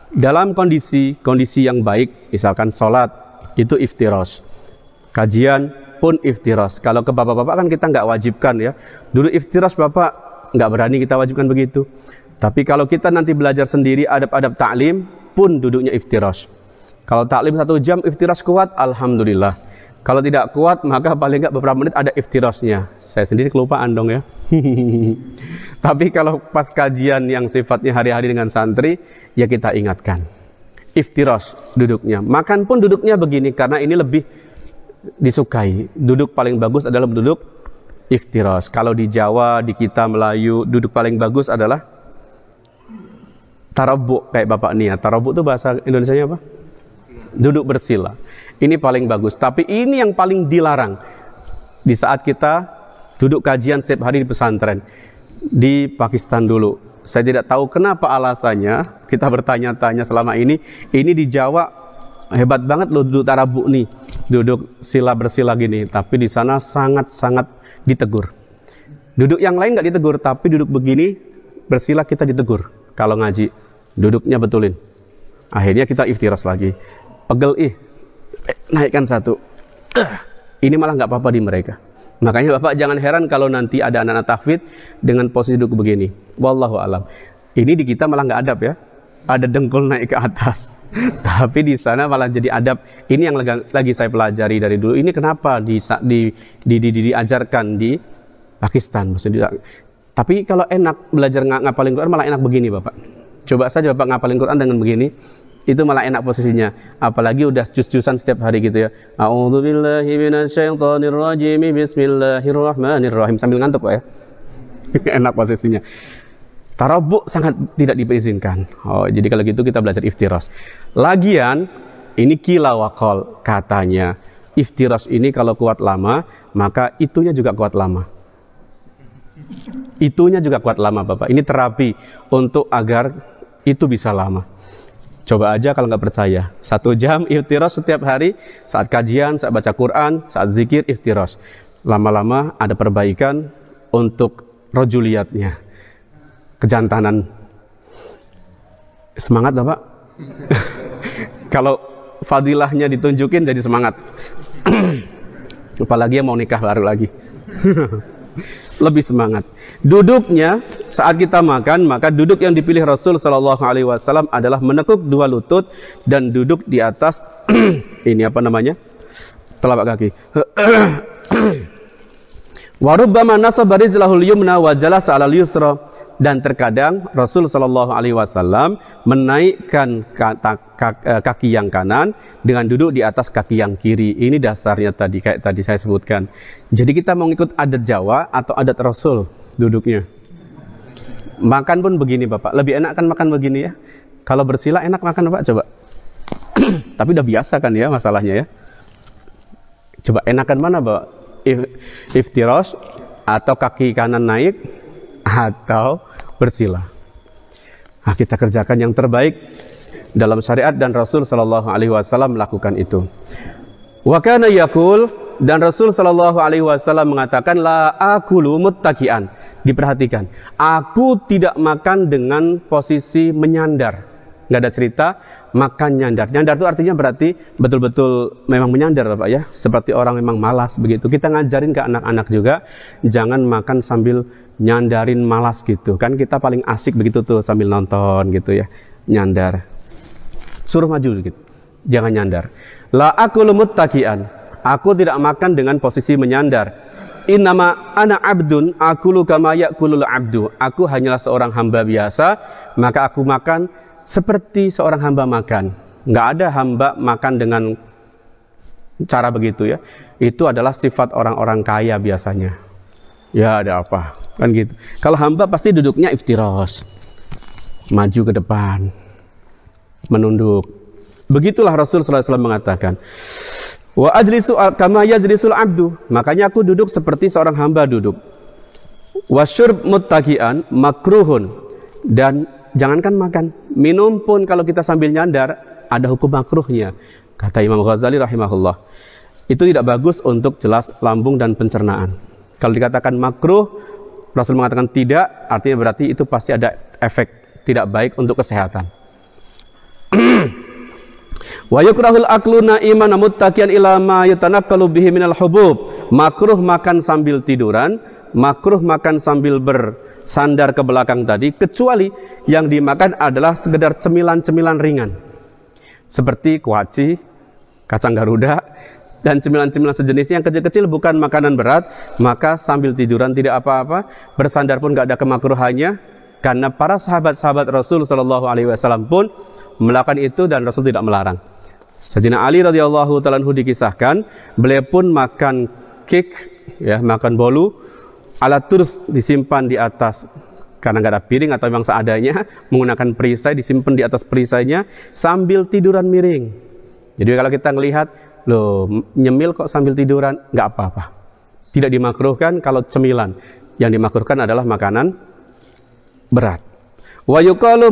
dalam kondisi yang baik, misalkan sholat itu iftirash, kajian pun iftirash. Kalau ke bapak-bapak kan kita nggak wajibkan ya, dulu iftirash Bapak nggak berani kita wajibkan begitu. Tapi kalau kita nanti belajar sendiri adab-adab ta'lim pun duduknya iftirash. Kalau ta'lim 1 jam iftirash kuat, alhamdulillah. Kalau tidak kuat maka paling nggak beberapa menit ada iftirashnya. Saya sendiri kelupaan dong ya. Tapi kalau pas kajian yang sifatnya hari-hari dengan santri, ya kita ingatkan. Iftirash duduknya. Makan pun duduknya begini karena ini lebih disukai. Duduk paling bagus adalah duduk iftirash. Kalau di Jawa, di kita Melayu, duduk paling bagus adalah tarabuk kayak Bapak Nia. Tarabuk itu bahasa Indonesianya apa? Duduk bersila. Ini paling bagus. Tapi ini yang paling dilarang di saat kita duduk kajian setiap hari di pesantren. Di Pakistan dulu, saya tidak tahu kenapa alasannya, kita bertanya-tanya selama ini di Jawa hebat banget loh duduk tarabuk nih, duduk sila bersila gini, tapi di sana sangat-sangat ditegur. Duduk yang lain nggak ditegur, tapi duduk begini bersila kita ditegur. Kalau ngaji, duduknya betulin. Akhirnya kita iftirash lagi, pegel naikkan 1. Ini malah nggak apa-apa di mereka. Makanya Bapak jangan heran kalau nanti ada anak-anak tahfidz dengan posisi duduk begini. Wallahu alam. Ini di kita malah nggak adab ya. Ada dengkul naik ke atas. Tapi di sana malah jadi adab. Ini yang lagi saya pelajari dari dulu. Ini kenapa diajarkan di Pakistan. Maksudnya. Tapi kalau enak belajar ngapalin Quran malah enak begini Bapak. Coba saja Bapak ngapalin Quran dengan begini. Itu malah enak posisinya, apalagi udah jus-jusan setiap hari gitu ya. A'udzubillahi minasyaitonirrajim, bismillahirrahmanirrahim, sambil ngantuk Pak ya. Enak posisinya. Tarabuk sangat tidak diizinkan. Oh, jadi kalau gitu kita belajar iftirash. Lagian ini kila waqal, katanya iftirash ini kalau kuat lama, maka itunya juga kuat lama. Itunya juga kuat lama Bapak. Ini terapi untuk agar itu bisa lama. Coba aja kalau nggak percaya. 1 jam iftirosh setiap hari, saat kajian, saat baca Quran, saat zikir, iftirosh. Lama-lama ada perbaikan untuk rojuliyatnya, kejantanan. Semangat Bapak? Kalau fadilahnya ditunjukin jadi semangat. Apalagi yang mau nikah baru lagi. Lebih semangat. Duduknya saat kita makan, maka duduk yang dipilih Rasul sallallahu alaihi wasallam adalah menekuk 2 lutut dan duduk di atas ini apa namanya? Telapak kaki. Wa rubbama nasaba rijlahul yumna wa jalasa 'alal yusra, dan terkadang Rasul sallallahu alaihi wasallam menaikkan kaki yang kanan dengan duduk di atas kaki yang kiri. Ini dasarnya tadi kayak tadi saya sebutkan. Jadi kita mau ikut adat Jawa atau adat Rasul duduknya. Makan pun begini Bapak. Lebih enak kan makan begini ya. Kalau bersila enak makan Bapak, coba. Tapi udah biasa kan ya masalahnya ya. Coba enakan mana Bapak? Iftirosh atau kaki kanan naik atau bersila. Nah, kita kerjakan yang terbaik dalam syariat dan Rasul sallallahu alaihi wasallam melakukan itu. Wa kana yaqul, dan Rasul sallallahu alaihi wasallam mengatakan la akulu muttaqian. Diperhatikan, aku tidak makan dengan posisi menyandar. Nggak ada cerita makan nyandar. Nyandar itu artinya berarti betul-betul memang menyandar Bapak ya. Seperti orang memang malas begitu. Kita ngajarin ke anak-anak juga, jangan makan sambil nyandarin malas gitu. Kan kita paling asik begitu tuh sambil nonton gitu ya. Nyandar. Suruh maju gitu. Jangan nyandar. La akulu muttaqian. Aku tidak makan dengan posisi menyandar. Innama ana abdun akulu kama yakulul abdu. Aku hanyalah seorang hamba biasa, maka aku makan seperti seorang hamba makan. Nggak ada hamba makan dengan cara begitu ya. Itu adalah sifat orang-orang kaya biasanya. Ya ada apa? Kan gitu. Kalau hamba pasti duduknya iftirosh. Maju ke depan. Menunduk. Begitulah Rasul sallallahu alaihi wasallam mengatakan. Wa ajlisu kama yajlisul abdu. Makanya aku duduk seperti seorang hamba duduk. Wa syurb muttaqian makruhun. Dan jangankan makan, minum pun kalau kita sambil nyandar ada hukum makruhnya. Kata Imam Ghazali rahimahullah. Itu tidak bagus untuk jelas lambung dan pencernaan. Kalau dikatakan makruh, Rasul mengatakan tidak, artinya berarti itu pasti ada efek tidak baik untuk kesehatan. Wa yukrahul aklu na'iman muttaqiyan ila ma yatanaqalu bihi minal hubub. Makruh makan sambil tiduran, makruh makan sambil bersandar ke belakang tadi, kecuali yang dimakan adalah sekedar cemilan-cemilan ringan. Seperti kuaci, kacang garuda, dan cemilan-cemilan sejenisnya yang kecil-kecil bukan makanan berat, maka sambil tiduran tidak apa-apa, bersandar pun gak ada kemakruhannya, karena para sahabat-sahabat Rasul sallallahu alaihi wasallam pun melakukan itu dan Rasul tidak melarang. Sayyidina Ali radhiyallahu ta'ala anhu dikisahkan, beliau pun makan cake, ya, makan bolu, alat terus disimpan di atas, karena nggak ada piring atau memang seadanya, menggunakan perisai, disimpan di atas perisainya sambil tiduran miring. Jadi kalau kita ngelihat, loh nyemil kok sambil tiduran, nggak apa-apa. Tidak dimakruhkan kalau cemilan. Yang dimakruhkan adalah makanan berat. Wa yuqalu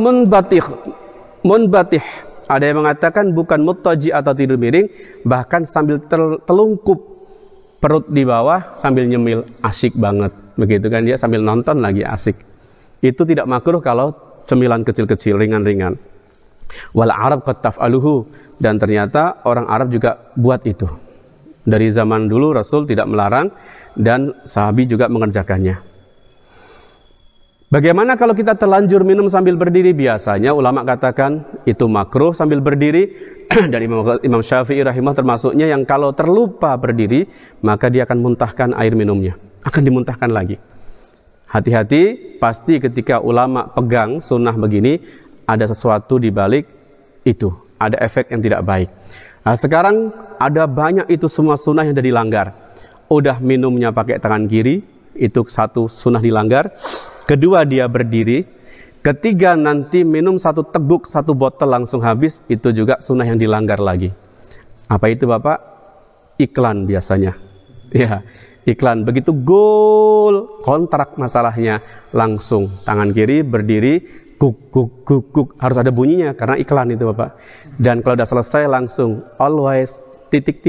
munbatih. Ada yang mengatakan bukan muttaji atau tidur miring, bahkan sambil telungkup perut di bawah sambil nyemil, asyik banget. Begitu kan dia sambil nonton lagi asik. Itu tidak makruh kalau cemilan kecil-kecil, ringan-ringan. Wal Arab qad taf'aluhu, dan ternyata orang Arab juga buat itu. Dari zaman dulu Rasul tidak melarang dan sahabi juga mengerjakannya. Bagaimana kalau kita terlanjur minum sambil berdiri? Biasanya ulama katakan itu makruh sambil berdiri. Dan Imam Syafi'i rahimah termasuknya yang kalau terlupa berdiri, maka dia akan muntahkan air minumnya, akan dimuntahkan lagi. Hati-hati, pasti ketika ulama pegang sunnah begini, ada sesuatu di balik itu, ada efek yang tidak baik. Nah sekarang ada banyak itu semua sunnah yang sudah dilanggar. Udah minumnya pakai tangan kiri, itu satu sunnah dilanggar. Kedua dia berdiri. Ketiga nanti minum satu teguk, satu botol langsung habis, itu juga sunnah yang dilanggar lagi. Apa itu Bapak? Iklan biasanya. Ya, iklan. Begitu gol kontrak masalahnya, langsung tangan kiri berdiri, kuk, harus ada bunyinya karena iklan itu Bapak. Dan kalau udah selesai langsung always titik.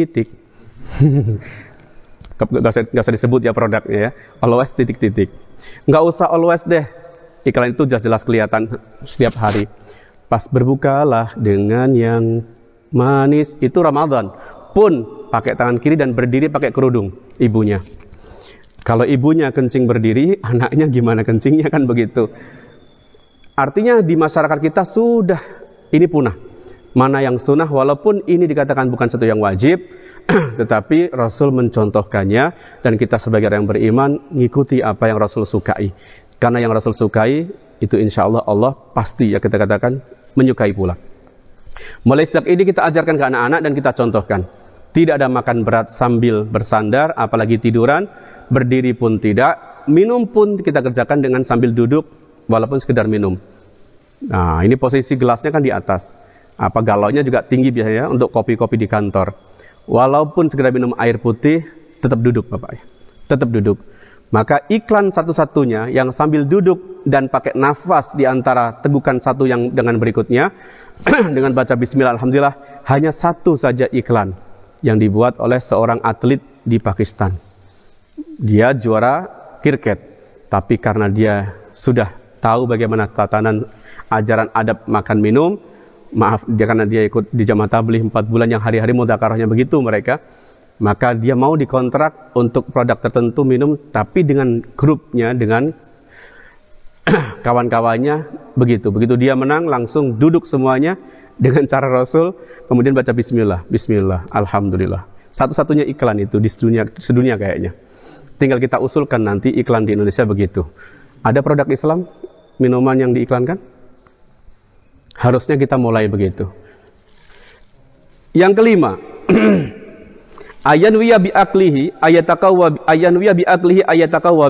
Nggak usah disebut ya produknya ya, always titik. Nggak usah always deh, iklan itu jelas kelihatan setiap hari. Pas berbukalah dengan yang manis, itu Ramadan pun pakai tangan kiri dan berdiri pakai kerudung ibunya. Kalau ibunya kencing berdiri, anaknya gimana kencingnya, kan begitu. Artinya di masyarakat kita sudah ini punah. Mana yang sunnah, walaupun ini dikatakan bukan satu yang wajib, tetapi Rasul mencontohkannya dan kita sebagai orang yang beriman ngikuti apa yang Rasul sukai. Karena yang Rasul sukai itu insya Allah pasti ya kita katakan menyukai pula. Mulai sejak ini kita ajarkan ke anak-anak dan kita contohkan. Tidak ada makan berat sambil bersandar, apalagi tiduran, berdiri pun tidak, minum pun kita kerjakan dengan sambil duduk, walaupun sekedar minum. Nah, ini posisi gelasnya kan di atas. Apa galaunya juga tinggi biasanya untuk kopi-kopi di kantor. Walaupun sekedar minum air putih, tetap duduk Bapak ya. Tetap duduk. Maka iklan satu-satunya yang sambil duduk dan pakai nafas di antara tegukan satu yang dengan berikutnya, dengan baca bismillah, alhamdulillah, hanya satu saja iklan yang dibuat oleh seorang atlet di Pakistan. Dia juara kriket, tapi karena dia sudah tahu bagaimana tatanan ajaran adab makan minum, karena dia ikut di jamaah tabligh 4 bulan yang hari-hari mudzakarahnya begitu mereka, maka dia mau dikontrak untuk produk tertentu minum, tapi dengan grupnya, dengan kawan-kawannya begitu. Begitu dia menang langsung duduk semuanya dengan cara Rasul, kemudian baca bismillah, alhamdulillah. Satu-satunya iklan itu di sedunia kayaknya. Tinggal kita usulkan nanti iklan di Indonesia begitu. Ada produk Islam, minuman yang diiklankan? Harusnya kita mulai begitu. Yang kelima, ayanwiya bi aklihi ayataqawwa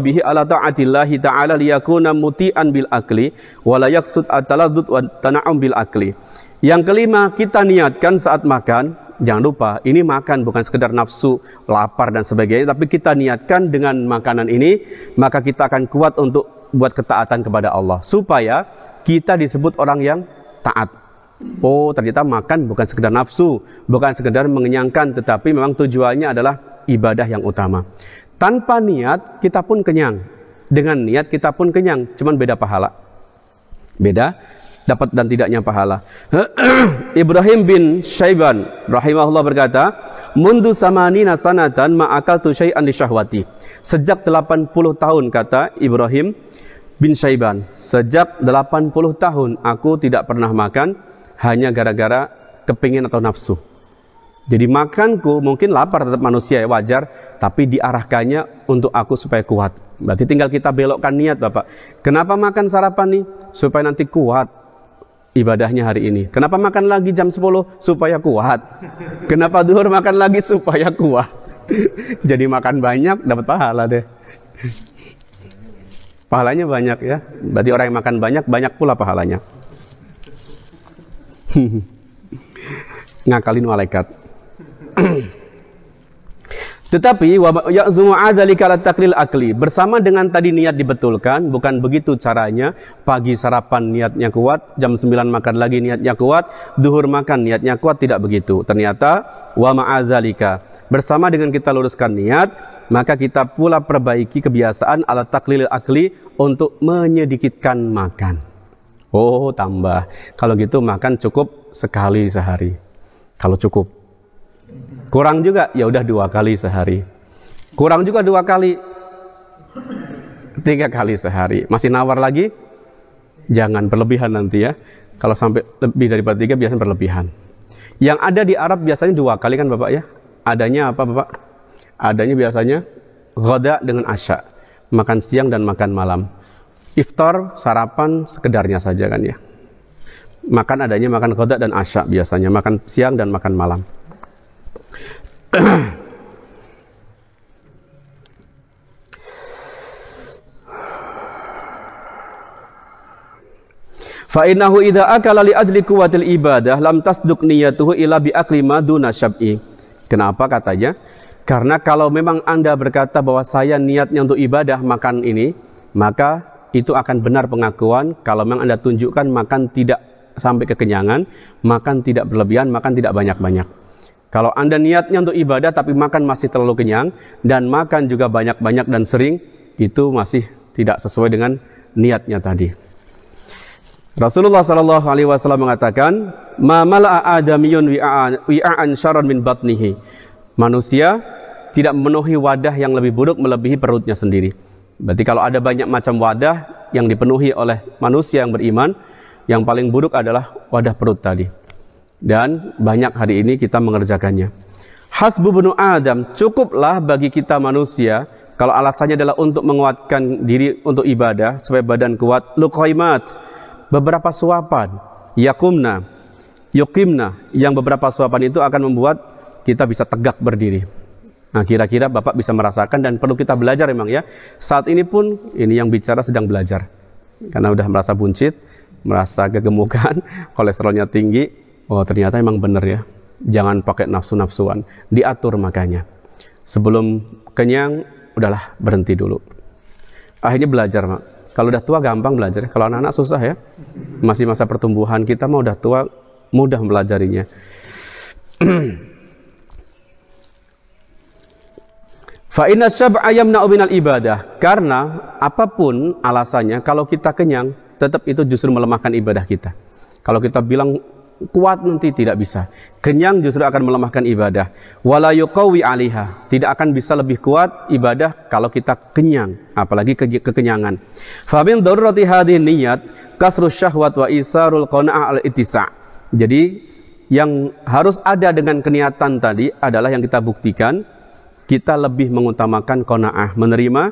bihi ala ta'atillahi ta'ala liyakuna muti'an bil akli wa la yaqsud at-taladdud wa tana'um bil akli. Yang kelima, kita niatkan saat makan, jangan lupa ini makan bukan sekedar nafsu, lapar dan sebagainya, tapi kita niatkan dengan makanan ini, maka kita akan kuat untuk buat ketaatan kepada Allah, supaya kita disebut orang yang taat. Oh, ternyata makan bukan sekedar nafsu, bukan sekedar mengenyangkan, tetapi memang tujuannya adalah ibadah yang utama. Tanpa niat kita pun kenyang, dengan niat kita pun kenyang, cuman beda pahala. Beda dapat dan tidaknya pahala. Ibrahim bin Syaiban rahimahullah berkata, "Mundu samanina sanatan ma akaltu syai'an li syahwati." Sejak 80 tahun, kata Ibrahim bin Syaiban, sejak 80 tahun aku tidak pernah makan hanya gara-gara kepingin atau nafsu. Jadi makanku mungkin lapar, tetap manusia ya, wajar, tapi diarahkannya untuk aku supaya kuat. Berarti tinggal kita belokkan niat Bapak. Kenapa makan sarapan nih? Supaya nanti kuat ibadahnya hari ini. Kenapa makan lagi jam 10? Supaya kuat. Kenapa duhur makan lagi? Supaya kuat. Jadi makan banyak dapat pahala deh. Pahalanya banyak ya. Berarti orang yang makan banyak, banyak pula pahalanya. Ngakalin malaikat. Tetapi bersama dengan tadi niat dibetulkan, bukan begitu caranya. Pagi sarapan niatnya kuat, jam 9 makan lagi niatnya kuat, duhur makan niatnya kuat, tidak begitu. Ternyata wa ma'adzalika, bersama dengan kita luruskan niat, maka kita pula perbaiki kebiasaan ala taklil akli untuk menyedikitkan makan. Oh, tambah. Kalau gitu makan cukup sekali sehari. Kalau cukup. Kurang juga, ya udah 2 kali sehari. Kurang juga 2 kali, 3 kali sehari. Masih nawar lagi? Jangan berlebihan nanti ya. Kalau sampai lebih daripada 3 biasanya berlebihan. Yang ada di Arab biasanya 2 kali kan Bapak ya. Adanya apa Bapak? Adanya biasanya ghada dengan asya, makan siang dan makan malam. Iftar, sarapan sekedarnya saja kan ya. Makan adanya makan ghada dan asya biasanya, makan siang dan makan malam. Fa innahu idza akala li ajli quwwatil ibadah lam tasduq niyatuhu illa bi akli ma duna syab'i. Kenapa katanya? Karena kalau memang Anda berkata bahwa saya niatnya untuk ibadah makan ini, maka itu akan benar pengakuan kalau memang Anda tunjukkan makan tidak sampai kekenyangan, makan tidak berlebihan, makan tidak banyak-banyak. Kalau Anda niatnya untuk ibadah tapi makan masih terlalu kenyang dan makan juga banyak-banyak dan sering, itu masih tidak sesuai dengan niatnya tadi. Rasulullah SAW mengatakan, "Ma mala'a adamiyun wi'a'an syarran min batnihi." Manusia tidak memenuhi wadah yang lebih buruk melebihi perutnya sendiri. Berarti kalau ada banyak macam wadah yang dipenuhi oleh manusia yang beriman, yang paling buruk adalah wadah perut tadi. Dan banyak hari ini kita mengerjakannya. Hasbu bunu Adam, cukuplah bagi kita manusia, kalau alasannya adalah untuk menguatkan diri untuk ibadah, supaya badan kuat, luqaimat, beberapa suapan, yakumna, yukimna, yang beberapa suapan itu akan membuat kita bisa tegak berdiri. Nah, kira-kira Bapak bisa merasakan dan perlu kita belajar memang ya. Saat ini pun, ini yang bicara sedang belajar. Karena udah merasa buncit, merasa kegemukan, kolesterolnya tinggi. Oh, ternyata memang benar ya. Jangan pakai nafsu-nafsuan. Diatur makanya. Sebelum kenyang, udahlah berhenti dulu. Akhirnya belajar, Mak. Kalau udah tua gampang belajar. Kalau anak-anak susah ya. Masih masa pertumbuhan, kita mau udah tua, mudah melajarinya. Fa inna syab'a yamna'u minal ibadah. Karena apapun alasannya, kalau kita kenyang, tetap itu justru melemahkan ibadah kita. Kalau kita bilang kuat nanti tidak bisa. Kenyang justru akan melemahkan ibadah. Wala yuqawi 'alaiha. Tidak akan bisa lebih kuat ibadah kalau kita kenyang, apalagi kekenyangan. Fa min darurati hadhihi niyat kasru syahwat wa isarul qana'ah al-ittisa'. Jadi yang harus ada dengan keniatan tadi adalah yang kita buktikan, kita lebih mengutamakan qanaah, menerima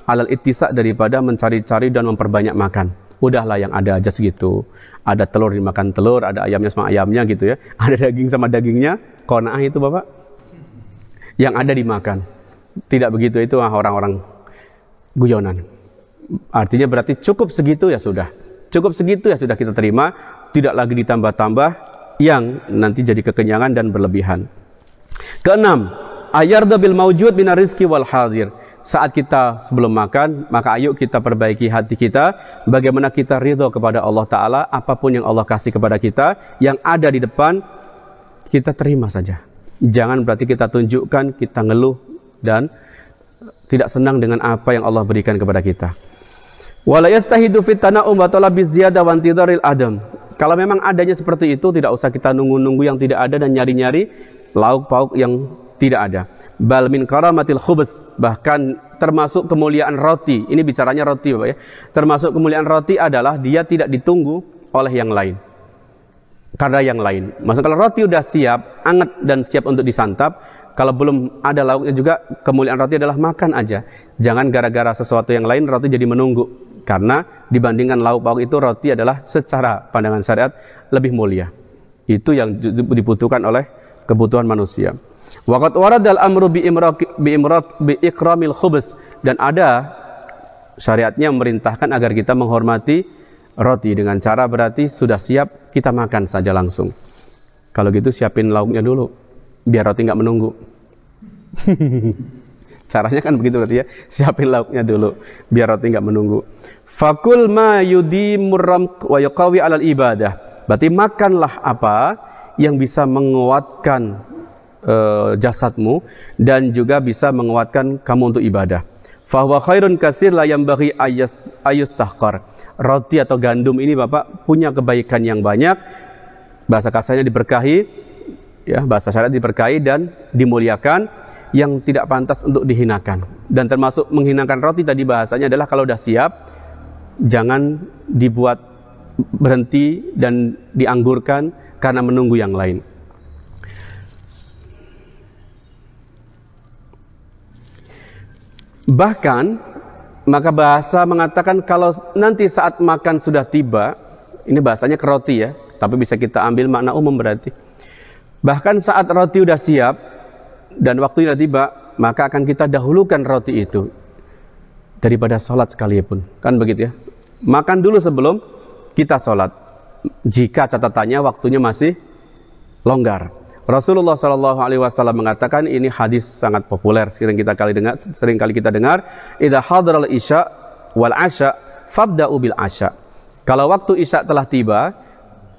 alal ittisa' daripada mencari-cari dan memperbanyak makan. Udahlah yang ada aja segitu. Ada telur dimakan telur, ada ayamnya sama ayamnya gitu ya. Ada daging sama dagingnya, qanaah itu Bapak. Yang ada dimakan. Tidak begitu, itu orang-orang guyonan. Artinya berarti cukup segitu ya sudah. Cukup segitu ya sudah kita terima, tidak lagi ditambah-tambah yang nanti jadi kekenyangan dan berlebihan. Keenam, ayarda bil maujud minar rizki wal hadir. Saat kita sebelum makan, maka ayo kita perbaiki hati kita, bagaimana kita ridho kepada Allah Ta'ala, apapun yang Allah kasih kepada kita, yang ada di depan, kita terima saja. Jangan berarti kita tunjukkan, kita ngeluh, dan tidak senang dengan apa yang Allah berikan kepada kita. Wala yastahidu fit tana'um wa talabi ziyada wa intidaril adam. Kalau memang adanya seperti itu, tidak usah kita nunggu-nunggu yang tidak ada dan nyari-nyari lauk pauk yang tidak ada. Bal min karamatil khubz, bahkan termasuk kemuliaan roti. Ini bicaranya roti Bapak ya. Termasuk kemuliaan roti adalah dia tidak ditunggu oleh yang lain. Karena yang lain. Maksudnya kalau roti udah siap, anget dan siap untuk disantap, kalau belum ada lauknya juga, kemuliaan roti adalah makan aja. Jangan gara-gara sesuatu yang lain roti jadi menunggu. Karena dibandingkan lauk pauk itu, roti adalah secara pandangan syariat lebih mulia. Itu yang dibutuhkan oleh kebutuhan manusia. Waqad waradal amru bi ikramil khubz, dan ada syariatnya memerintahkan agar kita menghormati roti dengan cara berarti sudah siap kita makan saja langsung. Kalau gitu siapin lauknya dulu biar roti nggak menunggu. Caranya kan begitu berarti ya, siapin lauknya dulu biar roti nggak menunggu. Fakul ma yudimur ramq wa yuqawi 'alal ibadah. Berarti makanlah apa yang bisa menguatkan jasadmu dan juga bisa menguatkan kamu untuk ibadah. Fahuwa khairun kasir la yambaghi ayustahqar. Roti atau gandum ini Bapak punya kebaikan yang banyak. Bahasa kasarnya diberkahi, ya, bahasa syariat diberkahi dan dimuliakan, yang tidak pantas untuk dihinakan. Dan termasuk menghinakan roti tadi bahasanya adalah kalau sudah siap, jangan dibuat berhenti dan dianggurkan karena menunggu yang lain. Bahkan maka bahasa mengatakan kalau nanti saat makan sudah tiba, ini bahasanya ke roti ya, tapi bisa kita ambil makna umum berarti. Bahkan saat roti sudah siap dan waktunya tiba, maka akan kita dahulukan roti itu daripada sholat sekalipun. Kan begitu ya. Makan dulu sebelum kita sholat. Jika catatannya waktunya masih longgar. Rasulullah SAW mengatakan, ini hadis sangat populer, sering kali kita dengar, idza hadaral isya wal asya fabda'u bil asya. Kalau waktu isya telah tiba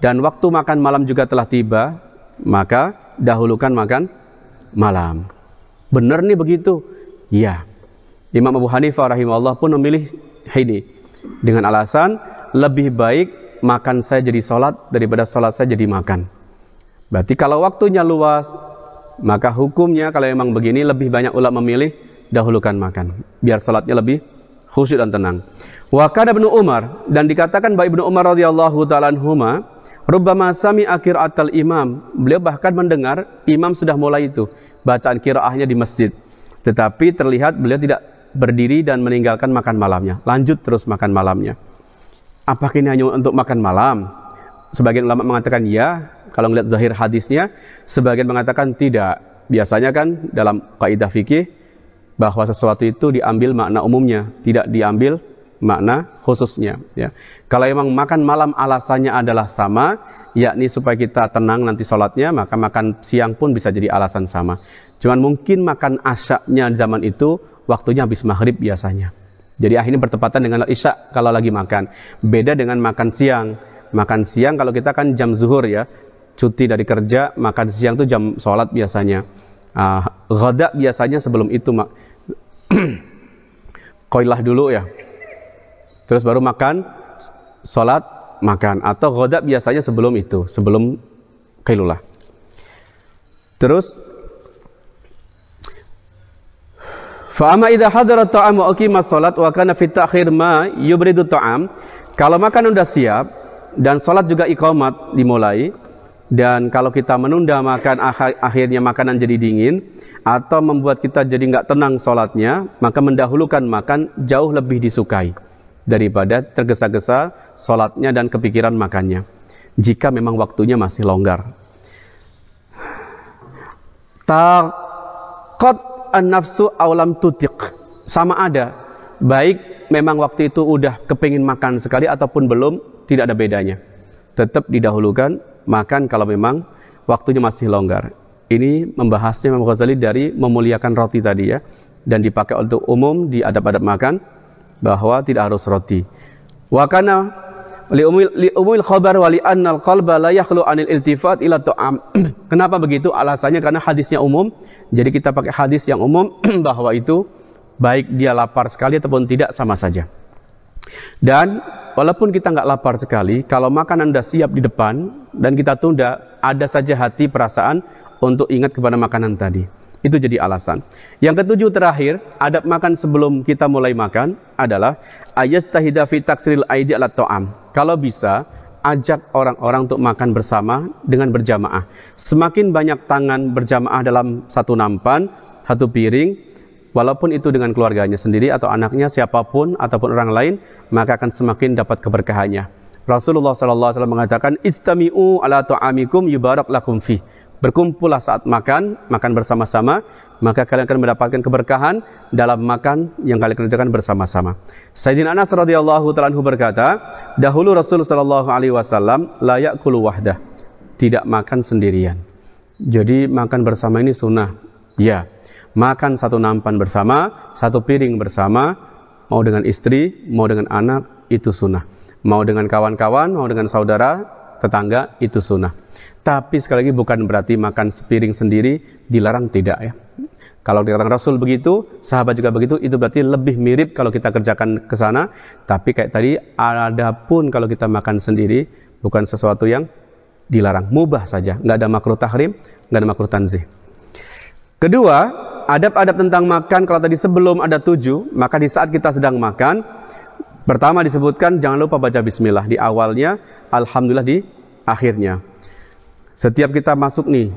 dan waktu makan malam juga telah tiba, maka dahulukan makan malam. Benar nih begitu? Ya. Imam Abu Hanifah rahimahullah pun memilih ini dengan alasan lebih baik makan saya jadi sholat daripada sholat saya jadi makan. Berarti kalau waktunya luas, maka hukumnya kalau memang begini lebih banyak ulama memilih dahulukan makan, biar sholatnya lebih khusyuk dan tenang. Wa kana Ibnu Umar, dan dikatakan bahwa Ibnu Umar radhiyallahu taala anhuma, rubbama sami'a qira'atal imam, beliau bahkan mendengar imam sudah mulai itu bacaan qiraahnya di masjid, tetapi terlihat beliau tidak berdiri dan meninggalkan makan malamnya, lanjut terus makan malamnya. Apakah ini hanya untuk makan malam? Sebagian ulama mengatakan ya, kalau melihat zahir hadisnya. Sebagian mengatakan tidak. Biasanya kan dalam kaidah fikih bahwa sesuatu itu diambil makna umumnya, tidak diambil makna khususnya, ya. Kalau memang makan malam alasannya adalah sama, yakni supaya kita tenang nanti sholatnya, maka makan siang pun bisa jadi alasan sama. Cuman mungkin makan asyaknya zaman itu waktunya habis maghrib biasanya. Jadi akhirnya bertepatan dengan isya kalau lagi makan. Beda dengan makan siang. Makan siang kalau kita kan jam zuhur ya, cuti dari kerja, makan siang tuh jam sholat biasanya. Ghada biasanya sebelum itu qailah dulu ya, terus baru makan, sholat, makan. Atau ghada biasanya sebelum itu, sebelum qailulah. Terus fa amma idza hadara ta'am wa uqimas shalat wa kana fi ta'khir ma yubridu ta'am. Kalau makan sudah siap dan sholat juga iqamat dimulai, dan kalau kita menunda makan akhirnya makanan jadi dingin atau membuat kita jadi nggak tenang sholatnya, maka mendahulukan makan jauh lebih disukai daripada tergesa-gesa sholatnya dan kepikiran makannya, jika memang waktunya masih longgar. Taqat an-nafsu aulam tutiq, sama ada, baik memang waktu itu udah kepingin makan sekali ataupun belum, tidak ada bedanya, tetap didahulukan makan kalau memang waktunya masih longgar. Ini membahasnya Imam Ghazali dari memuliakan roti tadi ya, dan dipakai untuk umum di adab-adab makan bahwa tidak harus roti. Wa kana li umil khabar wa li anna al-qalba la yakhlu anil iltifat ila ta'am. Kenapa begitu? Alasannya karena hadisnya umum. Jadi kita pakai hadis yang umum bahwa itu baik dia lapar sekali ataupun tidak sama saja. Dan walaupun kita nggak lapar sekali, kalau makanan sudah siap di depan dan kita tunda, ada saja hati perasaan untuk ingat kepada makanan tadi. Itu jadi alasan. Yang ketujuh terakhir, adab makan sebelum kita mulai makan adalah ayastahida fi taksiril aidi ala ta'am. Kalau bisa, ajak orang-orang untuk makan bersama dengan berjamaah. Semakin banyak tangan berjamaah dalam satu nampan, satu piring, walaupun itu dengan keluarganya sendiri atau anaknya, siapapun ataupun orang lain, maka akan semakin dapat keberkahannya. Rasulullah SAW mengatakan, istami'u ala ta'amikum yubarak lakum fi. Berkumpullah saat makan bersama-sama, maka kalian akan mendapatkan keberkahan dalam makan yang kalian kerjakan bersama-sama. Sayyidina Anas radhiyallahu ta'ala anhu berkata, dahulu Rasul sallallahu alaihi wasallam la ya'kulu wahdah, tidak makan sendirian. Jadi makan bersama ini sunnah. Ya. Makan satu nampan bersama, satu piring bersama, mau dengan istri, mau dengan anak, itu sunnah. Mau dengan kawan-kawan, mau dengan saudara, tetangga, itu sunnah. Tapi sekali lagi bukan berarti makan sepiring sendiri dilarang, tidak ya. Kalau dikatakan Rasul begitu, sahabat juga begitu, itu berarti lebih mirip kalau kita kerjakan ke sana. Tapi kayak tadi, adapun kalau kita makan sendiri, bukan sesuatu yang dilarang, mubah saja, nggak ada makruh tahrim, nggak ada makruh tanzih. Kedua, adab-adab tentang makan, kalau tadi sebelum ada 7, maka di saat kita sedang makan, pertama disebutkan jangan lupa baca bismillah di awalnya, alhamdulillah di akhirnya. Setiap kita masuk nih,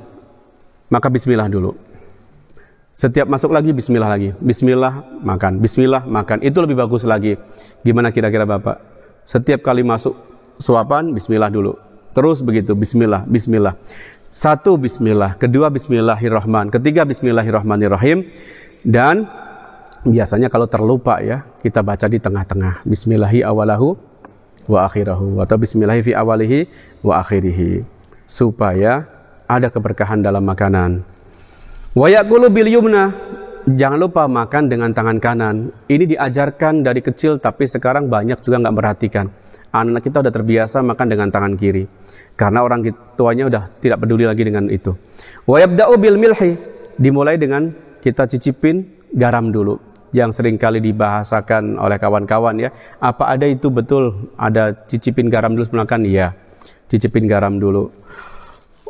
maka bismillah dulu. Setiap masuk lagi, bismillah lagi. Bismillah, makan. Bismillah, makan. Itu lebih bagus lagi. Gimana kira-kira Bapak? Setiap kali masuk suapan, bismillah dulu. Terus begitu, bismillah, bismillah. Satu, bismillah. Kedua, bismillahirrahman. Ketiga, bismillahirrahmanirrahim. Dan biasanya kalau terlupa ya, kita baca di tengah-tengah. Bismillahi awalahu wa akhirahu. Atau bismillahi fi awalihi wa akhirihi. Supaya ada keberkahan dalam makanan. Wa yaqulu bil yumna, jangan lupa makan dengan tangan kanan. Ini diajarkan dari kecil, tapi sekarang banyak juga nggak perhatikan. Anak kita udah terbiasa makan dengan tangan kiri, karena orang tuanya udah tidak peduli lagi dengan itu. Wa yabda'u bil milhi, dimulai dengan kita cicipin garam dulu, yang sering kali dibahasakan oleh kawan-kawan ya. Apa ada itu betul? Ada cicipin garam dulu sebelum makan? Iya, cicipin garam dulu.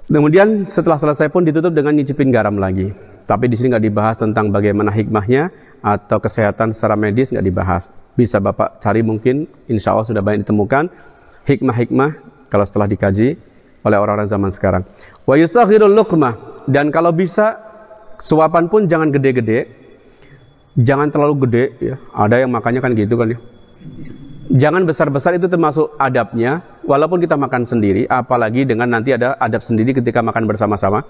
Kemudian setelah selesai pun ditutup dengan nyicipin garam lagi. Tapi di sini nggak dibahas tentang bagaimana hikmahnya atau kesehatan secara medis, nggak dibahas. Bisa Bapak cari, mungkin insya Allah sudah banyak ditemukan hikmah-hikmah kalau setelah dikaji oleh orang-orang zaman sekarang. Wa yusaghirul luqmah, dan kalau bisa suapan pun jangan gede-gede, jangan terlalu gede ya. Ada yang makannya kan gitu kan ya. Jangan besar-besar, itu termasuk adabnya. Walaupun kita makan sendiri, apalagi dengan nanti ada adab sendiri ketika makan bersama-sama.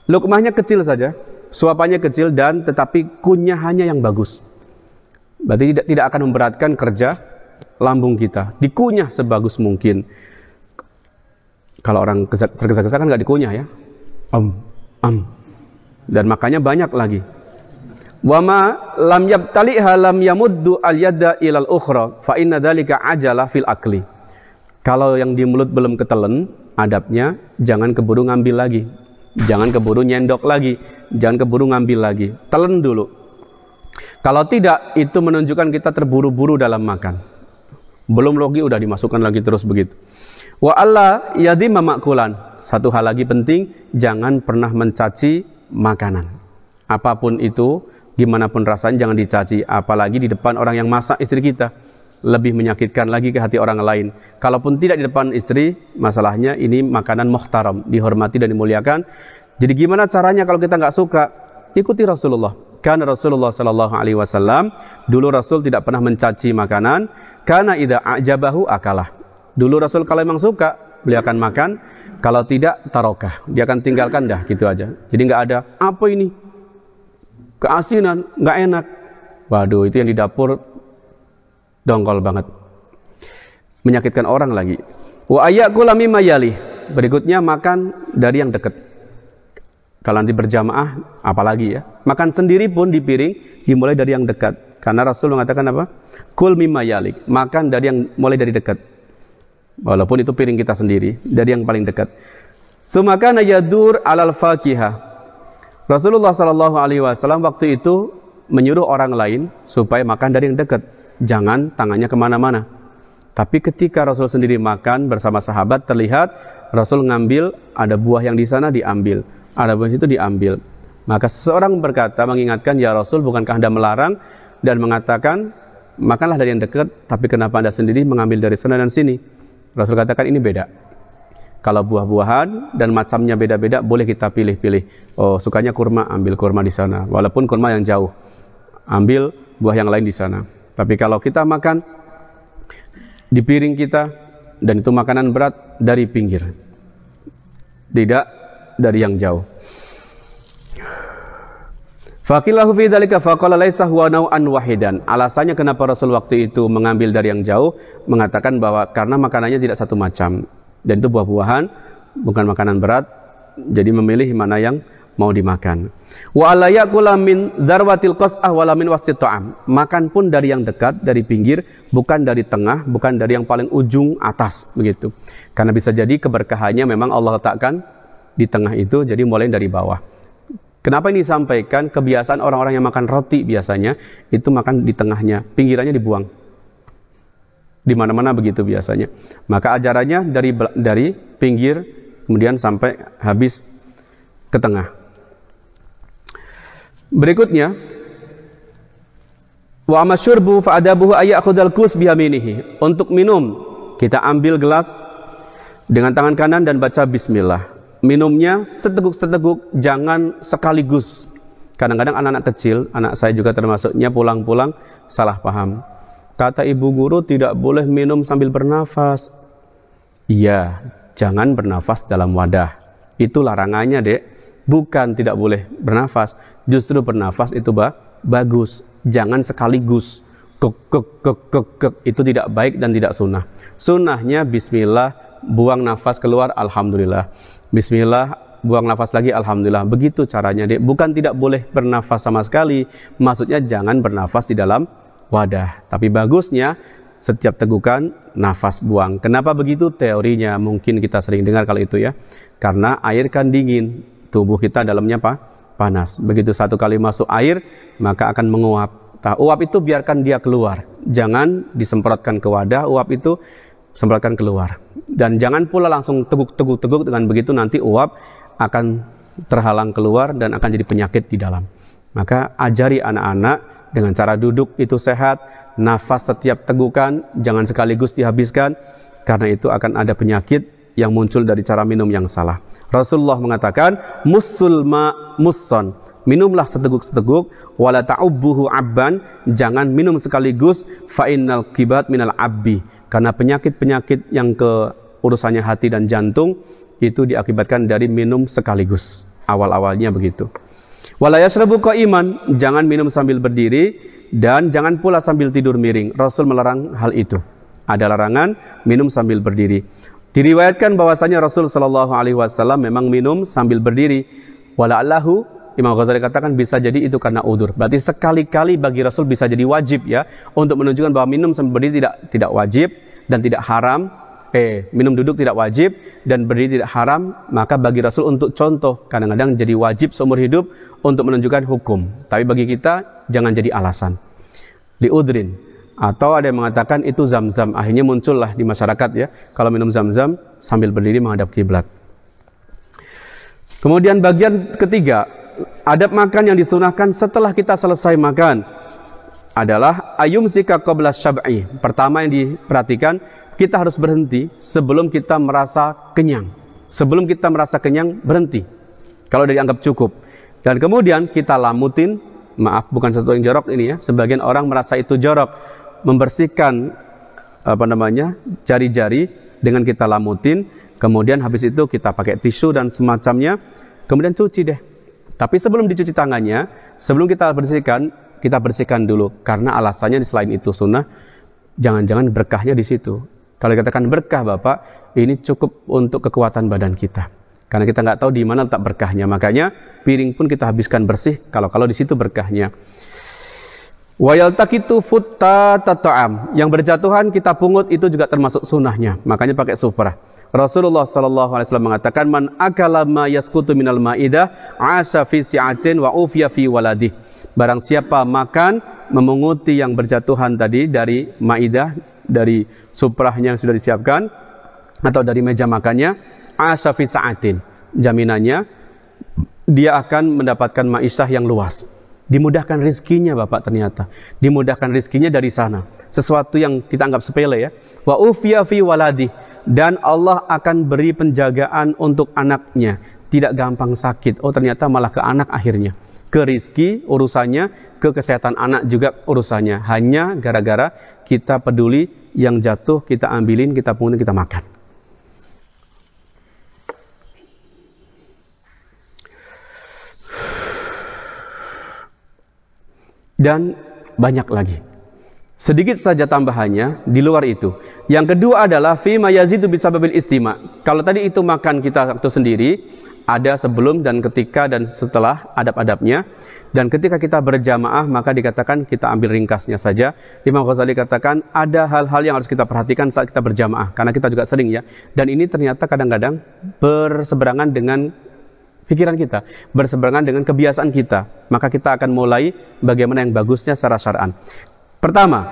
Luqmahnya kecil saja, suapannya kecil, dan tetapi kunyahannya yang bagus. Berarti tidak akan memberatkan kerja lambung kita. Dikunyah sebagus mungkin. Kalau orang tergesa-gesa kan nggak dikunyah ya. Dan makannya banyak lagi. Wama lam yabtaliha lam yamuddu al yada ilal ukhra fa inna dzalika ajala fil akli. Kalau yang di mulut belum ketelen, adabnya jangan keburu ngambil lagi. Jangan keburu nyendok lagi, jangan keburu ngambil lagi. Telan dulu. Kalau tidak, itu menunjukkan kita terburu-buru dalam makan. Belum lagi udah dimasukkan lagi terus begitu. Wa alla yadhima makulan. Satu hal lagi penting, jangan pernah mencaci makanan. Apapun itu, gimana pun rasanya jangan dicaci, apalagi di depan orang yang masak, istri kita. Lebih menyakitkan lagi ke hati orang lain. Kalaupun tidak di depan istri, masalahnya ini makanan muhtaram, dihormati dan dimuliakan. Jadi gimana caranya kalau kita nggak suka? Ikuti Rasulullah. Karena Rasulullah sallallahu alaihi wasallam dulu Rasul tidak pernah mencaci makanan. Karena idza ajabahu akalah. Dulu Rasul kalau memang suka, beliau akan makan. Kalau tidak, tarokah. Dia akan tinggalkan dah, gitu aja. Jadi nggak ada apa ini, keasinan, nggak enak. Waduh, itu yang di dapur dongkol banget, menyakitkan orang lagi. Wa ayakula mimma yalih. Berikutnya makan dari yang dekat. Kalau nanti berjamaah, apalagi ya. Makan sendiri pun di piring dimulai dari yang dekat. Karena Rasul mengatakan apa? Kul mimma yalik. Makan dari yang mulai dari dekat. Walaupun itu piring kita sendiri, dari yang paling dekat. Sumakana yadur alal fakihah. Rasulullah sallallahu alaihi wasallam waktu itu menyuruh orang lain supaya makan dari yang dekat. Jangan tangannya kemana-mana. Tapi ketika Rasul sendiri makan bersama sahabat, terlihat Rasul ngambil, ada buah yang di sana diambil, ada buah itu diambil. Maka seseorang berkata, mengingatkan, ya Rasul, bukankah Anda melarang dan mengatakan makanlah dari yang dekat, tapi kenapa Anda sendiri mengambil dari sana dan sini? Rasul katakan ini beda. Kalau buah-buahan dan macamnya beda-beda, boleh kita pilih-pilih. Oh, sukanya kurma, ambil kurma di sana, walaupun kurma yang jauh, ambil buah yang lain di sana. Tapi kalau kita makan di piring kita, dan itu makanan berat, dari pinggir, tidak dari yang jauh. Faqilahu fi dzalika faqala laisa huwa naw'an wahidan. Alasannya kenapa Rasul waktu itu mengambil dari yang jauh, mengatakan bahwa karena makanannya tidak satu macam, dan itu buah-buahan, bukan makanan berat, jadi memilih mana yang mau dimakan. Wa alla yaqula min darwatil qas'ah wala min wasit ta'am. Makan pun dari yang dekat, dari pinggir, bukan dari tengah, bukan dari yang paling ujung atas, begitu. Karena bisa jadi keberkahannya memang Allah letakkan di tengah itu, jadi mulai dari bawah. Kenapa ini disampaikan? Kebiasaan orang-orang yang makan roti biasanya itu makan di tengahnya, pinggirannya dibuang. Di mana-mana begitu biasanya. Maka ajarannya dari pinggir kemudian sampai habis ke tengah. Berikutnya, wa amasyurbu fa adabuhu ayakhudal kus biyaminihi. Untuk minum, kita ambil gelas dengan tangan kanan dan baca bismillah. Minumnya seteguk-seteguk, jangan sekaligus. Kadang-kadang anak-anak kecil, anak saya juga termasuknya, pulang-pulang salah paham. Kata ibu guru tidak boleh minum sambil bernafas. Iya, jangan bernafas dalam wadah. Itu larangannya, Dek. Bukan tidak boleh bernafas, justru bernafas itu bagus. Jangan sekaligus kek, itu tidak baik dan tidak sunnah. Sunnahnya bismillah, buang nafas keluar, alhamdulillah. Bismillah, buang nafas lagi, alhamdulillah. Begitu caranya, Dek. Bukan tidak boleh bernafas sama sekali, maksudnya jangan bernafas di dalam wadah. Tapi bagusnya setiap tegukan nafas buang. Kenapa begitu? Teorinya mungkin kita sering dengar kalau itu ya. Karena air kan dingin, tubuh kita dalamnya panas. Begitu satu kali masuk air, maka akan menguap. Uap itu biarkan dia keluar. Jangan disemprotkan ke wadah, uap itu semprotkan keluar. Dan jangan pula langsung teguk-teguk dengan begitu nanti uap akan terhalang keluar dan akan jadi penyakit di dalam. Maka ajari anak-anak dengan cara duduk itu sehat, nafas setiap tegukan jangan sekaligus dihabiskan, karena itu akan ada penyakit yang muncul dari cara minum yang salah. Rasulullah mengatakan, musulma musson, minumlah seteguk-seteguk, wala ta'ubbuhu abban, jangan minum sekaligus, fa innal kibat minal abbi, karena penyakit-penyakit yang ke urusannya hati dan jantung itu diakibatkan dari minum sekaligus. Awal-awalnya begitu. Wala yashrabu qa'iman, jangan minum sambil berdiri dan jangan pula sambil tidur miring. Rasul melarang hal itu. Ada larangan minum sambil berdiri. Diriwayatkan bahwasanya Rasul sallallahu alaihi wasallam memang minum sambil berdiri. Wala'allahu, Imam Ghazali katakan bisa jadi itu karena udzur. Berarti sekali-kali bagi Rasul bisa jadi wajib ya, untuk menunjukkan bahwa minum sambil berdiri tidak wajib dan tidak haram. Minum duduk tidak wajib dan berdiri tidak haram, maka bagi Rasul untuk contoh, kadang-kadang jadi wajib seumur hidup untuk menunjukkan hukum. Tapi bagi kita jangan jadi alasan. Liudrin, atau ada yang mengatakan itu zam-zam. Akhirnya muncullah di masyarakat ya, kalau minum zam-zam sambil berdiri menghadap kiblat. Kemudian bagian ketiga, adab makan yang disunahkan setelah kita selesai makan adalah ayumsika qabla syab'i. Pertama yang diperhatikan, kita harus berhenti sebelum kita merasa kenyang. Sebelum kita merasa kenyang, berhenti kalau udah dianggap cukup. Dan kemudian kita lamutin, maaf bukan satu yang jorok ini ya, sebagian orang merasa itu jorok, membersihkan jari-jari dengan kita lamutin, kemudian habis itu kita pakai tisu dan semacamnya, kemudian cuci deh. Tapi sebelum dicuci tangannya, sebelum kita bersihkan dulu, karena alasannya selain itu sunnah, jangan-jangan berkahnya di situ. Kalau dikatakan berkah Bapak, ini cukup untuk kekuatan badan kita. Karena kita nggak tahu di mana letak berkahnya, makanya piring pun kita habiskan bersih kalau di situ berkahnya. Wa yaltaqitu futta tat'am, yang berjatuhan kita pungut itu juga termasuk sunnahnya, makanya pakai sufrah. Rasulullah sallallahu alaihi wasallam mengatakan, man akala ma yasqutu minal maidah asha fi si'atin wa ufiya fi waladi. Barang siapa makan memunguti yang berjatuhan tadi dari maidah, dari suprahnya yang sudah disiapkan atau dari meja makannya, asha fi sa'atin, jaminannya dia akan mendapatkan ma'isyah yang luas. Dimudahkan rizkinya Bapak, ternyata dimudahkan rizkinya dari sana. Sesuatu yang kita anggap sepele ya. Wa ufiya fi waladi, dan Allah akan beri penjagaan untuk anaknya, tidak gampang sakit. Oh ternyata malah ke anak akhirnya, ke rizki urusannya, ke kesehatan anak juga urusannya, hanya gara-gara kita peduli yang jatuh kita ambilin, kita pungutin, kita makan. Dan banyak lagi. Sedikit saja tambahannya di luar itu. Yang kedua adalah fi ma yazidu bisababil istima'. Kalau tadi itu makan kita waktu sendiri, ada sebelum dan ketika dan setelah adab-adabnya. Dan ketika kita berjamaah, maka dikatakan kita ambil ringkasnya saja. Imam Ghazali katakan ada hal-hal yang harus kita perhatikan saat kita berjamaah, karena kita juga sering ya. Dan ini ternyata kadang-kadang berseberangan dengan pikiran kita, berseberangan dengan kebiasaan kita. Maka kita akan mulai bagaimana yang bagusnya secara syar'an. Pertama,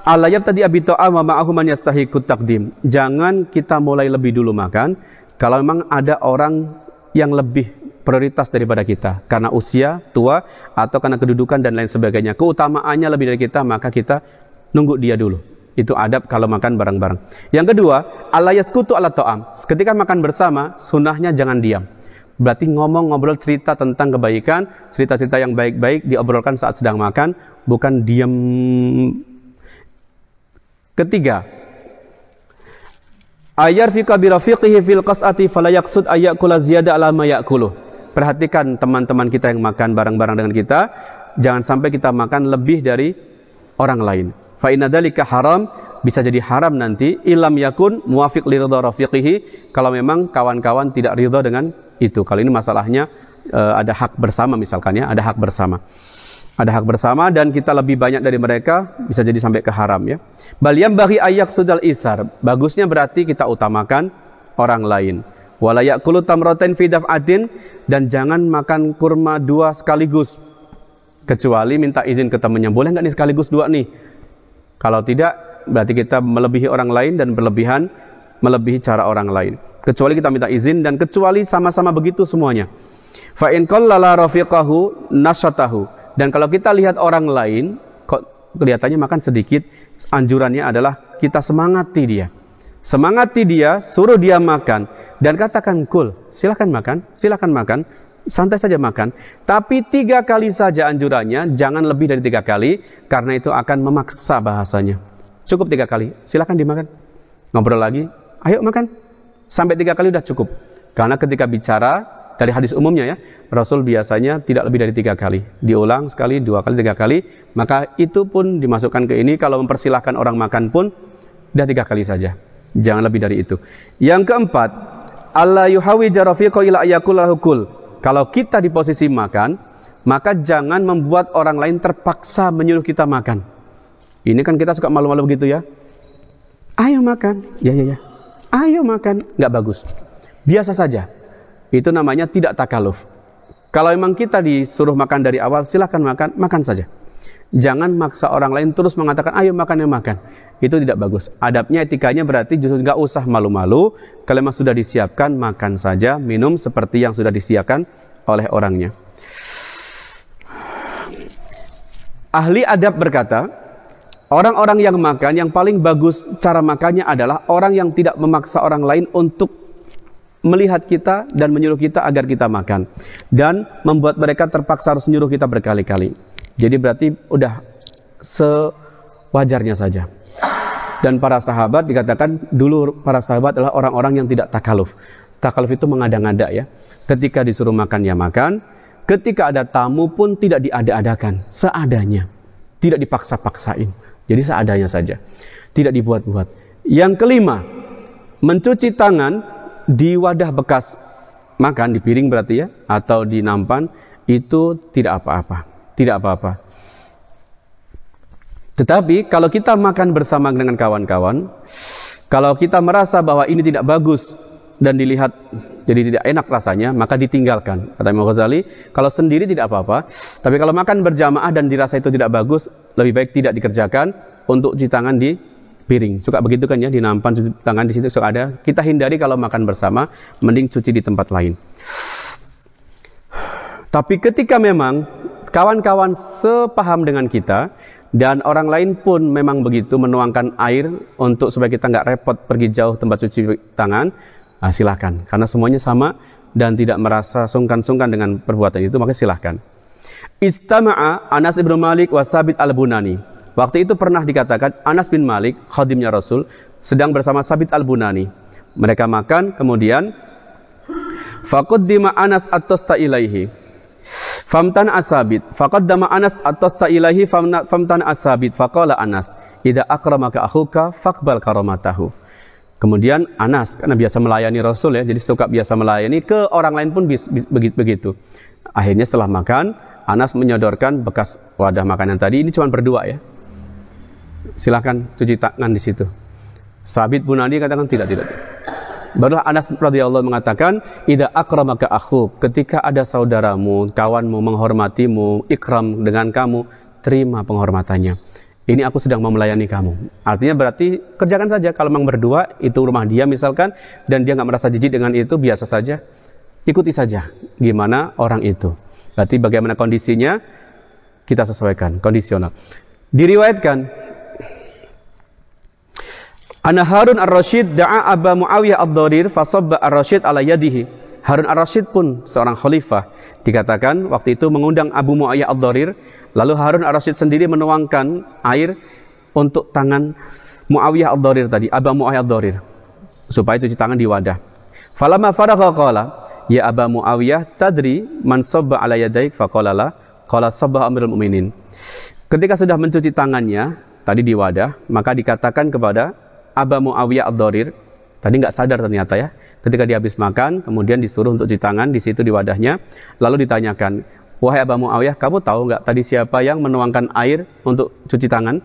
alayab tadi abito'a wa ma'ahu man yastahiqut taqdim. Jangan kita mulai lebih dulu makan kalau memang ada orang yang lebih prioritas daripada kita, karena usia, tua, atau karena kedudukan dan lain sebagainya. Keutamaannya lebih dari kita, maka kita nunggu dia dulu. Itu adab kalau makan bareng-bareng. Yang kedua, ala yaskutu ala ta'am. Ketika makan bersama, sunnahnya jangan diam. Berarti ngobrol cerita tentang kebaikan, cerita-cerita yang baik-baik diobrolkan saat sedang makan, bukan diam. Ketiga, ayarfika birafiqihi fil qas'ati fala yaqsud ayyakula ziyada ala ma ya'kuluh. Perhatikan teman-teman kita yang makan bareng-bareng dengan kita, jangan sampai kita makan lebih dari orang lain. Fa inna dzalika haram, bisa jadi haram nanti ilam yakun muwafiq li ridha rafiqihi, kalau memang kawan-kawan tidak ridha dengan itu. Kalau ini masalahnya ada hak bersama misalkan ya, ada hak bersama. Ada hak bersama dan kita lebih banyak dari mereka, bisa jadi sampai ke haram ya. Bal yambaghi ayyak sudal isar. Bagusnya berarti kita utamakan orang lain. Wala ya'kulu tamratain fi daf'atin, dan jangan makan kurma 2 sekaligus. Kecuali minta izin ke temannya, boleh enggak nih sekaligus 2 nih? Kalau tidak, berarti kita melebihi orang lain dan berlebihan melebihi cara orang lain. Kecuali kita minta izin dan kecuali sama-sama begitu semuanya. Fa in qallala rafiqahu nasyatahu. Dan kalau kita lihat orang lain kok kelihatannya makan sedikit, anjurannya adalah kita semangati dia. Semangati dia, suruh dia makan dan katakan kul, silakan makan, santai saja makan. Tapi 3 kali saja anjurannya, jangan lebih dari 3 kali karena itu akan memaksa bahasanya. Cukup 3 kali, silakan dimakan. Ngobrol lagi, ayo makan. Sampai 3 kali udah cukup. Karena ketika bicara dari hadis umumnya ya, Rasul biasanya tidak lebih dari 3 kali. Diulang sekali, 2 kali, 3 kali, maka itu pun dimasukkan ke ini. Kalau mempersilahkan orang makan pun udah 3 kali saja. Jangan lebih dari itu. Yang keempat, alla yuhawija rafiqa ila ayakulahu kul. Kalau kita di posisi makan, maka jangan membuat orang lain terpaksa menyuruh kita makan. Ini kan kita suka malu-malu begitu ya. Ayo makan. Ya. Ayo makan. Nggak bagus. Biasa saja. Itu namanya tidak takaluf. Kalau memang kita disuruh makan dari awal, silakan makan saja. Jangan maksa orang lain terus mengatakan, ayo makan. Itu tidak bagus. Adabnya, etikanya berarti justru nggak usah malu-malu. Kalau memang sudah disiapkan, makan saja, minum seperti yang sudah disiapkan oleh orangnya. Ahli adab berkata, orang-orang yang makan, yang paling bagus cara makannya adalah orang yang tidak memaksa orang lain untuk melihat kita dan menyuruh kita agar kita makan dan membuat mereka terpaksa harus menyuruh kita berkali-kali. Jadi berarti udah sewajarnya saja. Dan para sahabat dikatakan dulu para sahabat adalah orang-orang yang tidak takaluf. Takaluf itu mengada-ngada ya. Ketika disuruh makan ya makan, ketika ada tamu pun tidak diada-adakan, seadanya. Tidak dipaksa-paksain. Jadi seadanya saja. Tidak dibuat-buat. Yang kelima, mencuci tangan di wadah bekas makan, di piring berarti ya, atau di nampan, itu tidak apa-apa. Tetapi kalau kita makan bersama dengan kawan-kawan, kalau kita merasa bahwa ini tidak bagus dan dilihat jadi tidak enak rasanya, maka ditinggalkan. Kata Imam Ghazali, kalau sendiri tidak apa-apa, tapi kalau makan berjamaah dan dirasa itu tidak bagus, lebih baik tidak dikerjakan untuk cuci tangan di piring. Suka begitu kan ya, di nampan cuci tangan di situ suka ada. Kita hindari kalau makan bersama, mending cuci di tempat lain. Tapi ketika memang kawan-kawan sepaham dengan kita dan orang lain pun memang begitu menuangkan air untuk supaya kita nggak repot pergi jauh tempat cuci tangan, silakan. Karena semuanya sama dan tidak merasa sungkan-sungkan dengan perbuatan itu, maka silakan. Istama'a Anas bin Malik wa Sabit al-Bunani. Waktu itu pernah dikatakan Anas bin Malik, khadimnya Rasul, sedang bersama Sabit al-Bunani. Mereka makan, kemudian faqaddima Anas at-tosta ilaihi famtan asabit. Faqaddama Anas at-tosta ilaihi famtan asabit. Faqala Anas, idza akramaka akhuka faqbal karamatahu. Kemudian Anas, karena biasa melayani Rasul ya, jadi suka biasa melayani, ke orang lain pun begitu. Akhirnya setelah makan, Anas menyodorkan bekas wadah makanan tadi. Ini cuma berdua ya. Silakan cuci tangan di situ. Sabit Bunani katakan tidak. Barulah Anas radhiyallahu mengatakan, idza akramaka akhuk, ketika ada saudaramu, kawanmu menghormatimu, ikram dengan kamu, terima penghormatannya. Ini aku sedang mau melayani kamu. Artinya berarti kerjakan saja. Kalau memang berdua, itu rumah dia misalkan, dan dia nggak merasa jijik dengan itu, biasa saja. Ikuti saja gimana orang itu. Berarti bagaimana kondisinya, kita sesuaikan, kondisional. Diriwayatkan Ana Harun ar-Rasyid da'a Aba Muawiyah ad-Dharir fasabba ar-Rasyid ala yadihi. Harun ar-Rasyid pun seorang khalifah, dikatakan waktu itu mengundang Abu Muawiyah ad-Dharir, lalu Harun ar-Rasyid sendiri menuangkan air untuk tangan Muawiyah ad-Dharir tadi, Aba Muawiyah ad-Dharir, supaya cuci tangan di wadah. Falamma faragha qala, ya Aba Muawiyah tadri man sabba ala yadaik? Faqala la, qala sabba Amirul Mukminin. Ketika sudah mencuci tangannya tadi di wadah, maka dikatakan kepada Aba Muawiyah ad-Dharir, Tadi nggak sadar ternyata ya. Ketika dia habis makan, kemudian disuruh untuk cuci tangan di situ di wadahnya. Lalu ditanyakan, wahai Aba Muawiyah, kamu tahu nggak tadi siapa yang menuangkan air untuk cuci tangan?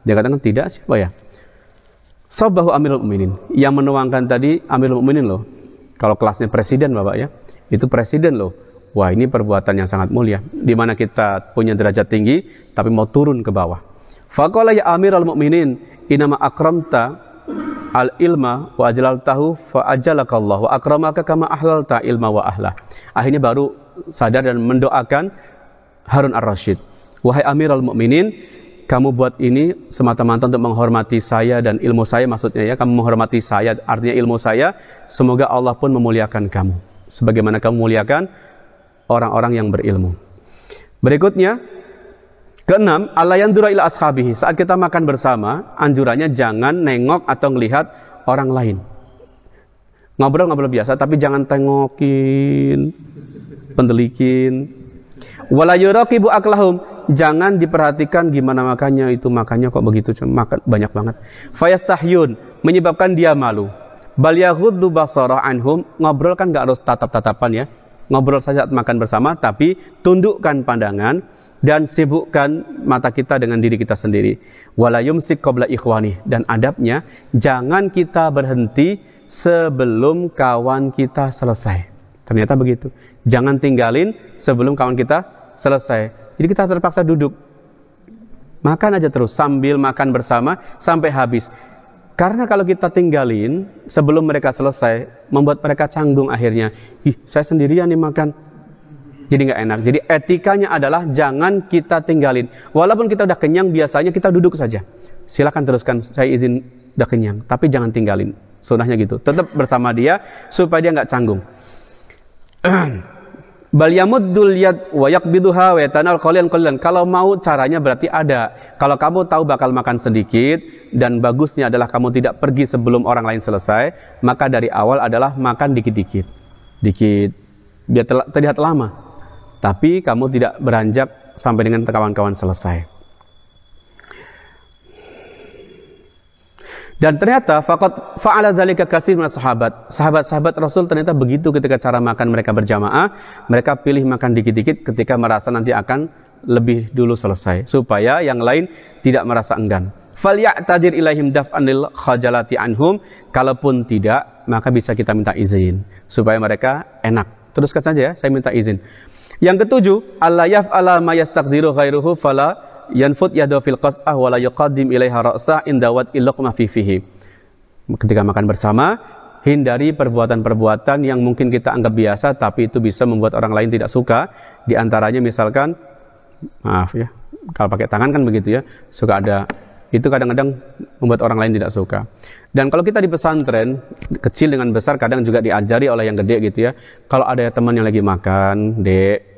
Dia katakan, tidak, siapa ya? Sabahu Amirul Mukminin. Yang menuangkan tadi Amirul Mukminin loh. Kalau kelasnya presiden Bapak ya, itu presiden loh. Wah, ini perbuatan yang sangat mulia. Di mana kita punya derajat tinggi, tapi mau turun ke bawah. Faqala ya Amirul Mukminin, inama akramta al-ilma wa ajlaltahu fa ajalakallah wa akramaka kama ahlalta ilma wa ahlah. Akhirnya baru sadar dan mendoakan Harun ar-Rasyid. Wahai Amirul Mukminin, kamu buat ini semata-mata untuk menghormati saya dan ilmu saya, maksudnya ya, kamu menghormati saya, artinya ilmu saya, semoga Allah pun memuliakan kamu sebagaimana kamu memuliakan orang-orang yang berilmu. Berikutnya, keenam, Allah yandura ila ashabihi. Saat kita makan bersama, anjurannya jangan nengok atau melihat orang lain. Ngobrol-ngobrol biasa, tapi jangan tengokin, pendelikin. Wala yuraqibu aklahum. Jangan diperhatikan gimana makannya, itu makannya kok begitu, makan banyak banget. Fayastahyun, menyebabkan dia malu. Bal yaghuddu basara anhum. Ngobrol kan enggak harus tatap-tatapan ya. Ngobrol saja saat makan bersama, tapi tundukkan pandangan dan sibukkan mata kita dengan diri kita sendiri. Wala yumsik qabla ikhwani. Dan adabnya, jangan kita berhenti sebelum kawan kita selesai. Ternyata begitu. Jangan tinggalin sebelum kawan kita selesai. Jadi kita terpaksa duduk. Makan aja terus sambil makan bersama sampai habis. Karena kalau kita tinggalin sebelum mereka selesai, membuat mereka canggung akhirnya. Saya sendirian nih makan. Jadi nggak enak. Jadi etikanya adalah jangan kita tinggalin. Walaupun kita udah kenyang, biasanya kita duduk saja. Silakan teruskan, saya izin udah kenyang. Tapi jangan tinggalin. Sunnahnya gitu. Tetap bersama dia supaya dia nggak canggung. Bal yamuddul yad wa yaqbiduha wa yatanal qalilan. Kalau mau caranya berarti ada. Kalau kamu tahu bakal makan sedikit dan bagusnya adalah kamu tidak pergi sebelum orang lain selesai, maka dari awal adalah makan dikit-dikit. Dikit. Biar terlihat lama. Tapi kamu tidak beranjak sampai dengan kawan-kawan selesai. Dan ternyata fa'ala dzalika katsir min sahabat. Sahabat-sahabat Rasul ternyata begitu ketika cara makan mereka berjamaah, mereka pilih makan dikit-dikit ketika merasa nanti akan lebih dulu selesai supaya yang lain tidak merasa enggan. Falya'tadir ilaihim daf'anil khajalati anhum. Kalaupun tidak, maka bisa kita minta izin supaya mereka enak. Teruskan saja ya, saya minta izin. Yang ketujuh, alla yaf'ala ma yastaqdiru ghairuhu fala yanfut yadahu fil qas'ah wa la yuqaddim ilaiha ra'sa indawat ilqma fi fihi. Ketika makan bersama, hindari perbuatan-perbuatan yang mungkin kita anggap biasa tapi itu bisa membuat orang lain tidak suka. Di antaranya misalkan, maaf ya, kalau pakai tangan kan begitu ya, suka ada, itu kadang-kadang membuat orang lain tidak suka. Dan kalau kita di pesantren, kecil dengan besar kadang juga diajari oleh yang gede gitu ya. Kalau ada teman yang lagi makan, Dek,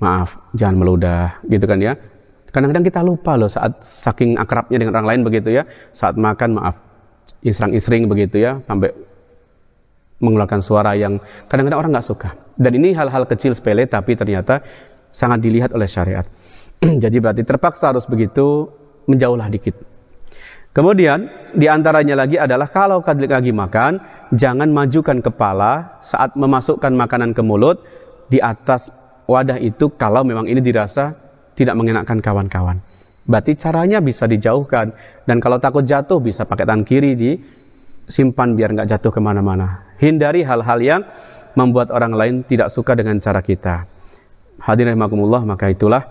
maaf, jangan meludah, gitu kan ya. Kadang-kadang kita lupa loh saat saking akrabnya dengan orang lain begitu ya. Saat makan, maaf, israng-isring begitu ya, sampai mengeluarkan suara yang kadang-kadang orang nggak suka. Dan ini hal-hal kecil sepele tapi ternyata sangat dilihat oleh syariat. Jadi berarti terpaksa harus begitu, menjauhlah dikit. Kemudian diantaranya lagi adalah kalau lagi makan, jangan majukan kepala saat memasukkan makanan ke mulut di atas wadah itu kalau memang ini dirasa tidak mengenakkan kawan-kawan. Berarti caranya bisa dijauhkan. Dan kalau takut jatuh bisa pakai tangan kiri disimpan biar nggak jatuh kemana-mana. Hindari hal-hal yang membuat orang lain tidak suka dengan cara kita. Hadirin rahimakumullah, maka itulah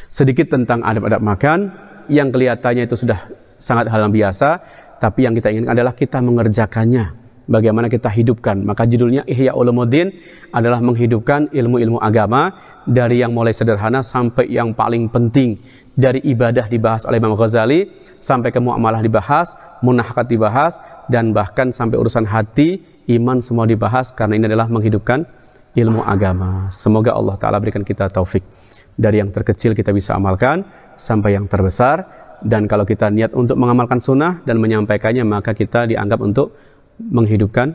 sedikit tentang adab-adab makan yang kelihatannya itu sudah sangat hal yang biasa, tapi yang kita inginkan adalah kita mengerjakannya. Bagaimana kita hidupkan. Maka judulnya Ihya Ulumuddin adalah menghidupkan ilmu-ilmu agama dari yang mulai sederhana sampai yang paling penting. Dari ibadah dibahas oleh Imam Ghazali sampai ke muamalah dibahas, munahakat dibahas, dan bahkan sampai urusan hati, iman semua dibahas karena ini adalah menghidupkan ilmu agama. Semoga Allah Ta'ala berikan kita taufik. Dari yang terkecil kita bisa amalkan sampai yang terbesar, dan kalau kita niat untuk mengamalkan sunnah dan menyampaikannya, maka kita dianggap untuk menghidupkan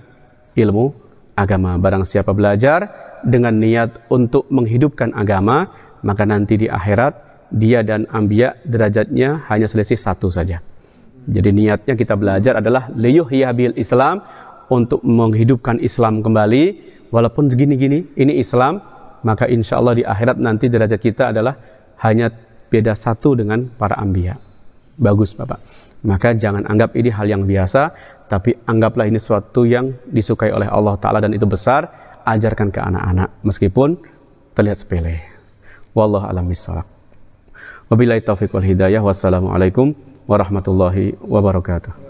ilmu agama. Barang siapa belajar dengan niat untuk menghidupkan agama, maka nanti di akhirat dia dan anbiya derajatnya hanya selisih satu saja. Jadi niatnya kita belajar adalah liyuhya bil Islam, untuk menghidupkan Islam kembali. Walaupun segini-gini ini Islam, maka insya Allah di akhirat nanti derajat kita adalah hanya beda satu dengan para anbiya. Bagus Bapak. Maka jangan anggap ini hal yang biasa, tapi anggaplah ini sesuatu yang disukai oleh Allah Ta'ala dan itu besar. Ajarkan ke anak-anak meskipun terlihat sepele. Wallahu a'lam bishawab. Wabillahi taufiq wal hidayah. Wassalamualaikum warahmatullahi wabarakatuh.